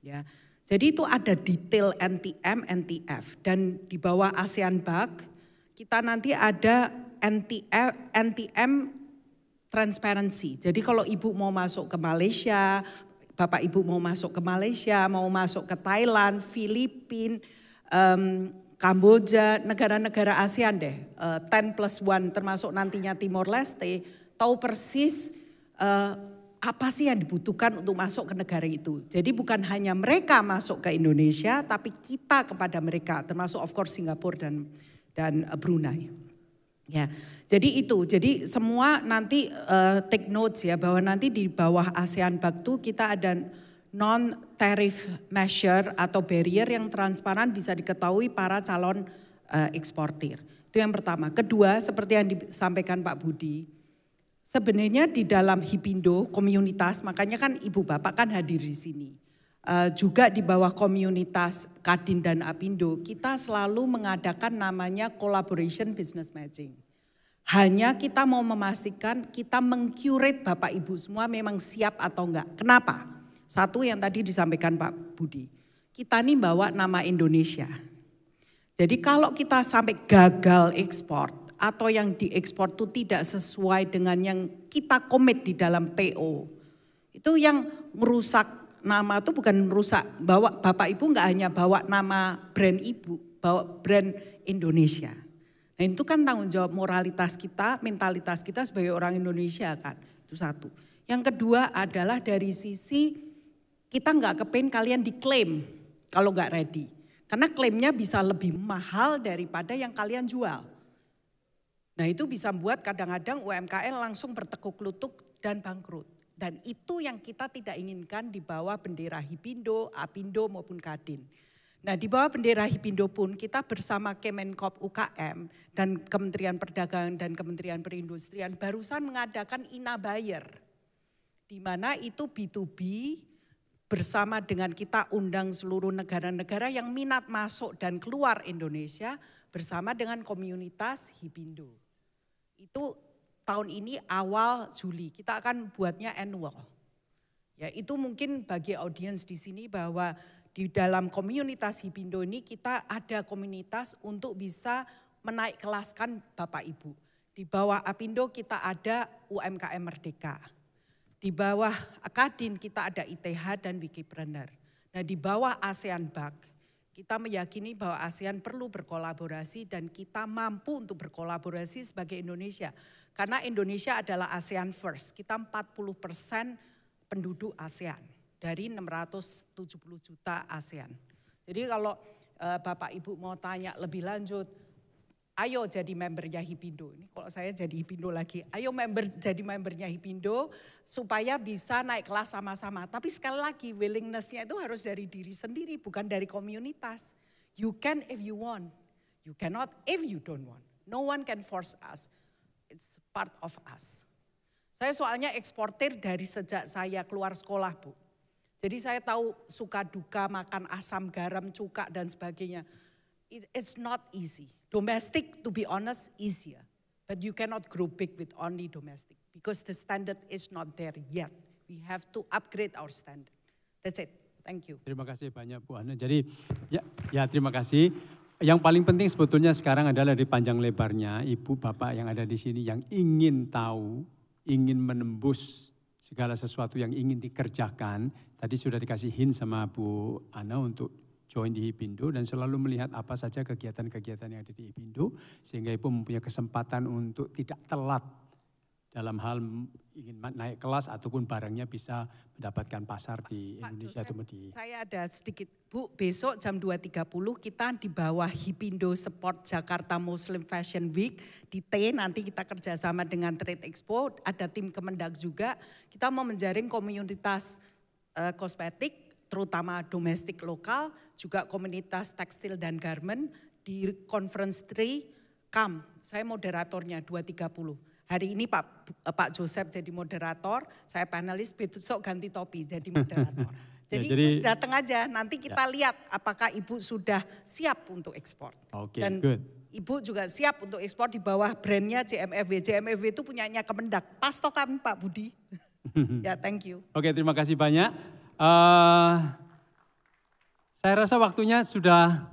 Ya, jadi itu ada detail NTM, NTF, dan di bawah ASEAN BAC kita nanti ada NTM transparency. Jadi kalau Ibu mau masuk ke Malaysia, Bapak Ibu mau masuk ke Malaysia, mau masuk ke Thailand, Filipina, Kamboja, negara-negara ASEAN deh, 10+1 termasuk nantinya Timor Leste, tahu persis apa sih yang dibutuhkan untuk masuk ke negara itu. Jadi bukan hanya mereka masuk ke Indonesia, tapi kita kepada mereka, termasuk of course Singapura dan Brunei. Ya, jadi itu, jadi semua nanti take notes ya bahwa nanti di bawah ASEAN BAC itu kita ada non-tariff measure atau barrier yang transparan bisa diketahui para calon eksportir. Itu yang pertama. Kedua, seperti yang disampaikan Pak Budi, sebenarnya di dalam Hipindo komunitas, makanya kan Ibu Bapak kan hadir di sini. Juga di bawah komunitas Kadin dan Apindo, kita selalu mengadakan namanya collaboration business matching. Hanya kita mau memastikan kita mengcurate Bapak Ibu semua memang siap atau enggak. Kenapa? Satu yang tadi disampaikan Pak Budi, kita nih bawa nama Indonesia. Jadi kalau kita sampai gagal ekspor atau yang diekspor itu tidak sesuai dengan yang kita komit di dalam PO, itu yang merusak nama itu bukan merusak, bawa Bapak Ibu enggak hanya bawa nama brand Ibu, bawa brand Indonesia. Nah itu kan tanggung jawab moralitas kita, mentalitas kita sebagai orang Indonesia kan, itu satu. Yang kedua adalah dari sisi kita enggak kepengen kalian diklaim kalau enggak ready. Karena klaimnya bisa lebih mahal daripada yang kalian jual. Nah itu bisa membuat kadang-kadang UMKM langsung bertekuk lutut dan bangkrut. Dan itu yang kita tidak inginkan di bawah bendera Hipindo, Apindo maupun Kadin. Nah di bawah bendera Hipindo pun kita bersama Kemenkop UKM dan Kementerian Perdagangan dan Kementerian Perindustrian barusan mengadakan INA Buyer. Di mana itu B2B bersama dengan kita undang seluruh negara-negara yang minat masuk dan keluar Indonesia bersama dengan komunitas Hipindo. Itu tahun ini awal Juli kita akan buatnya annual. Ya, itu mungkin bagi audiens di sini bahwa di dalam komunitas Hipindo ini kita ada komunitas untuk bisa menaik kelaskan Bapak Ibu. Di bawah Apindo kita ada UMKM Merdeka. Di bawah Kadin kita ada ITH dan Wikipreneur. Nah, di bawah ASEAN Bank kita meyakini bahwa ASEAN perlu berkolaborasi dan kita mampu untuk berkolaborasi sebagai Indonesia. Karena Indonesia adalah ASEAN First, kita 40% penduduk ASEAN dari 670 juta ASEAN. Jadi kalau Bapak Ibu mau tanya lebih lanjut, ayo jadi membernya Hipindo. Ini kalau saya jadi Hipindo lagi, ayo jadi membernya Hipindo supaya bisa naik kelas sama-sama. Tapi sekali lagi willingness-nya itu harus dari diri sendiri, bukan dari komunitas. You can if you want, you cannot if you don't want. No one can force us, it's part of us. Saya soalnya eksportir dari sejak saya keluar sekolah, Bu. Jadi saya tahu suka duka makan asam, garam, cuka dan sebagainya. It's not easy. Domestic, to be honest, easier. But you cannot grow big with only domestic because the standard is not there yet. We have to upgrade our standard. That's it. Thank you. Terima kasih banyak Bu Ana. Jadi ya terima kasih. Yang paling penting sebetulnya sekarang adalah di panjang lebarnya Ibu Bapak yang ada di sini yang ingin tahu, ingin menembus segala sesuatu yang ingin dikerjakan. Tadi sudah dikasih hint sama Bu Ana untuk join di Hipindo dan selalu melihat apa saja kegiatan-kegiatan yang ada di Hipindo. Sehingga Ibu mempunyai kesempatan untuk tidak telat dalam hal ingin naik kelas ataupun barangnya bisa mendapatkan pasar di Indonesia atau di... Saya ada sedikit, Bu, besok jam 2.30 kita di bawah Hipindo Support Jakarta Muslim Fashion Week di T, nanti kita kerjasama dengan Trade Expo, ada tim Kemendag juga, kita mau menjaring komunitas kosmetik, terutama domestik lokal, juga komunitas tekstil dan garment di Conference 3 CAM, saya moderatornya 2.30. Hari ini Pak Joseph jadi moderator, saya panelis, besok ganti topi jadi moderator. Jadi datang aja, nanti kita lihat apakah Ibu sudah siap untuk ekspor. Dan Ibu juga siap untuk ekspor di bawah brandnya JMFW. JMFW itu punyanya Kemendag, pastokan Pak Budi. Ya, thank you. Oke, terima kasih banyak. Saya rasa waktunya sudah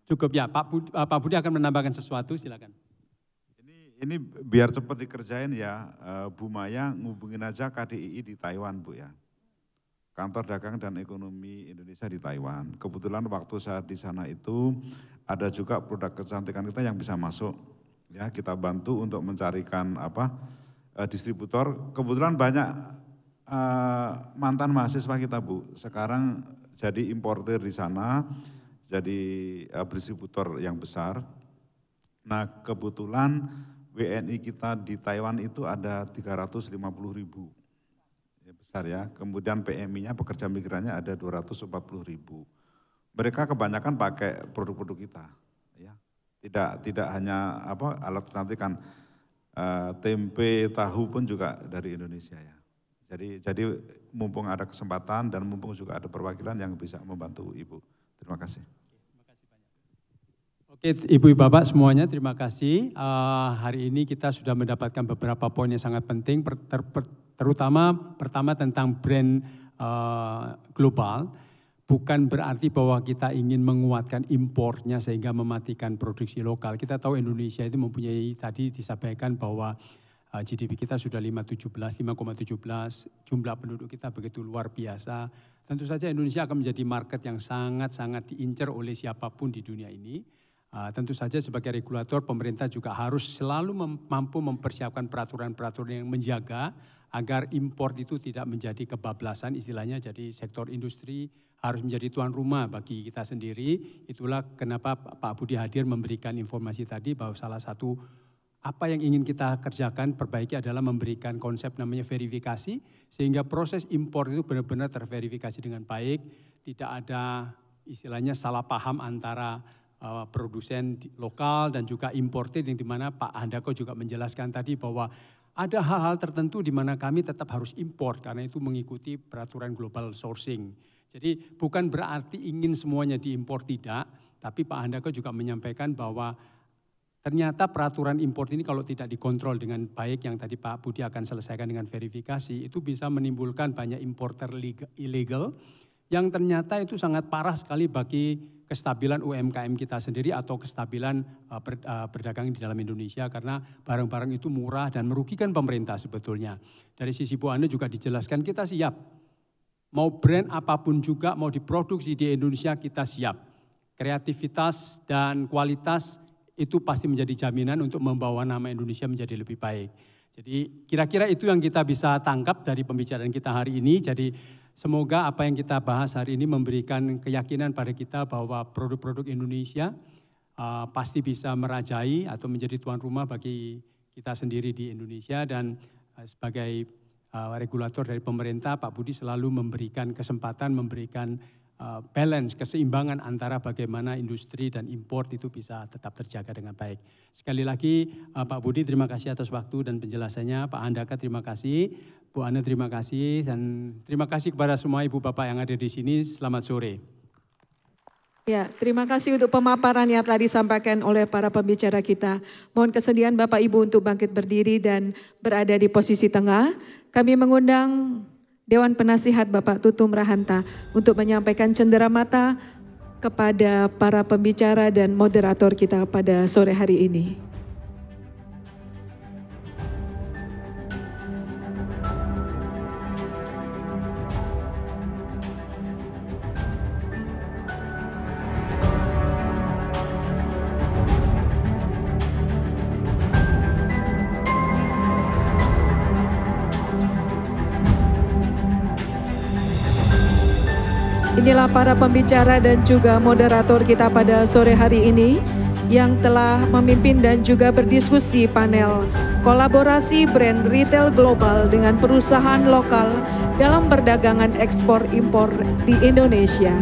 cukup ya. Pak Budi akan menambahkan sesuatu, silakan. Ini biar cepat dikerjain ya, Bu Maya ngubungin aja KDII di Taiwan, Bu ya. Kantor Dagang dan Ekonomi Indonesia di Taiwan. Kebetulan waktu saya di sana itu ada juga produk kecantikan kita yang bisa masuk. Ya, kita bantu untuk mencarikan distributor. Kebetulan banyak mantan mahasiswa kita, Bu. Sekarang jadi importer di sana, jadi distributor yang besar. Nah, kebetulan WNI kita di Taiwan itu ada 350.000, ya besar ya. Kemudian PMI-nya pekerja migrannya ada 240.000. Mereka kebanyakan pakai produk-produk kita, ya. Tidak hanya alat kecantikan, tempe, tahu pun juga dari Indonesia ya. Jadi mumpung ada kesempatan dan mumpung juga ada perwakilan yang bisa membantu Ibu. Terima kasih. Oke, Ibu Bapak semuanya terima kasih. Hari ini kita sudah mendapatkan beberapa poin yang sangat penting, terutama pertama tentang brand global. Bukan berarti bahwa kita ingin menguatkan impornya sehingga mematikan produksi lokal. Kita tahu Indonesia itu mempunyai, tadi disampaikan bahwa GDP kita sudah 5,17, jumlah penduduk kita begitu luar biasa. Tentu saja Indonesia akan menjadi market yang sangat-sangat diincar oleh siapapun di dunia ini. Tentu saja sebagai regulator pemerintah juga harus selalu mampu mempersiapkan peraturan-peraturan yang menjaga agar impor itu tidak menjadi kebablasan istilahnya. Jadi sektor industri harus menjadi tuan rumah bagi kita sendiri. Itulah kenapa Pak Budi hadir memberikan informasi tadi bahwa salah satu apa yang ingin kita kerjakan perbaiki adalah memberikan konsep namanya verifikasi sehingga proses impor itu benar-benar terverifikasi dengan baik. Tidak ada istilahnya salah paham antara produsen lokal dan juga importer yang dimana Pak Handako juga menjelaskan tadi bahwa ada hal-hal tertentu di mana kami tetap harus impor karena itu mengikuti peraturan global sourcing. Jadi bukan berarti ingin semuanya diimpor tidak, tapi Pak Handako juga menyampaikan bahwa ternyata peraturan impor ini kalau tidak dikontrol dengan baik yang tadi Pak Budi akan selesaikan dengan verifikasi, itu bisa menimbulkan banyak importer ilegal yang ternyata itu sangat parah sekali bagi kestabilan UMKM kita sendiri atau kestabilan perdagangan di dalam Indonesia, karena barang-barang itu murah dan merugikan pemerintah sebetulnya. Dari sisi Bu Ana juga dijelaskan kita siap, mau brand apapun juga mau diproduksi di Indonesia kita siap. Kreativitas dan kualitas itu pasti menjadi jaminan untuk membawa nama Indonesia menjadi lebih baik. Jadi kira-kira itu yang kita bisa tangkap dari pembicaraan kita hari ini. Jadi semoga apa yang kita bahas hari ini memberikan keyakinan pada kita bahwa produk-produk Indonesia pasti bisa merajai atau menjadi tuan rumah bagi kita sendiri di Indonesia. Dan sebagai regulator dari pemerintah, Pak Budi selalu memberikan kesempatan, memberikan balance, keseimbangan antara bagaimana industri dan import itu bisa tetap terjaga dengan baik. Sekali lagi Pak Budi terima kasih atas waktu dan penjelasannya. Pak Handaka terima kasih, Bu Ana terima kasih, dan terima kasih kepada semua Ibu Bapak yang ada di sini. Selamat sore. Ya, terima kasih untuk pemaparan yang telah disampaikan oleh para pembicara kita. Mohon kesediaan Bapak Ibu untuk bangkit berdiri dan berada di posisi tengah. Kami mengundang Dewan Penasihat Bapak Tutum Rahanta untuk menyampaikan cenderamata kepada para pembicara dan moderator kita pada sore hari ini. Inilah para pembicara dan juga moderator kita pada sore hari ini yang telah memimpin dan juga berdiskusi panel kolaborasi brand retail global dengan perusahaan lokal dalam perdagangan ekspor impor di Indonesia.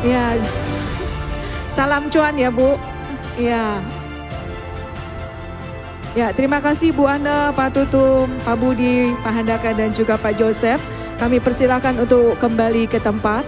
Ya, salam cuan ya Bu. Ya. Ya, terima kasih Bu Ana, Pak Tutum, Pak Budi, Pak Handaka dan juga Pak Joseph. Kami persilakan untuk kembali ke tempat.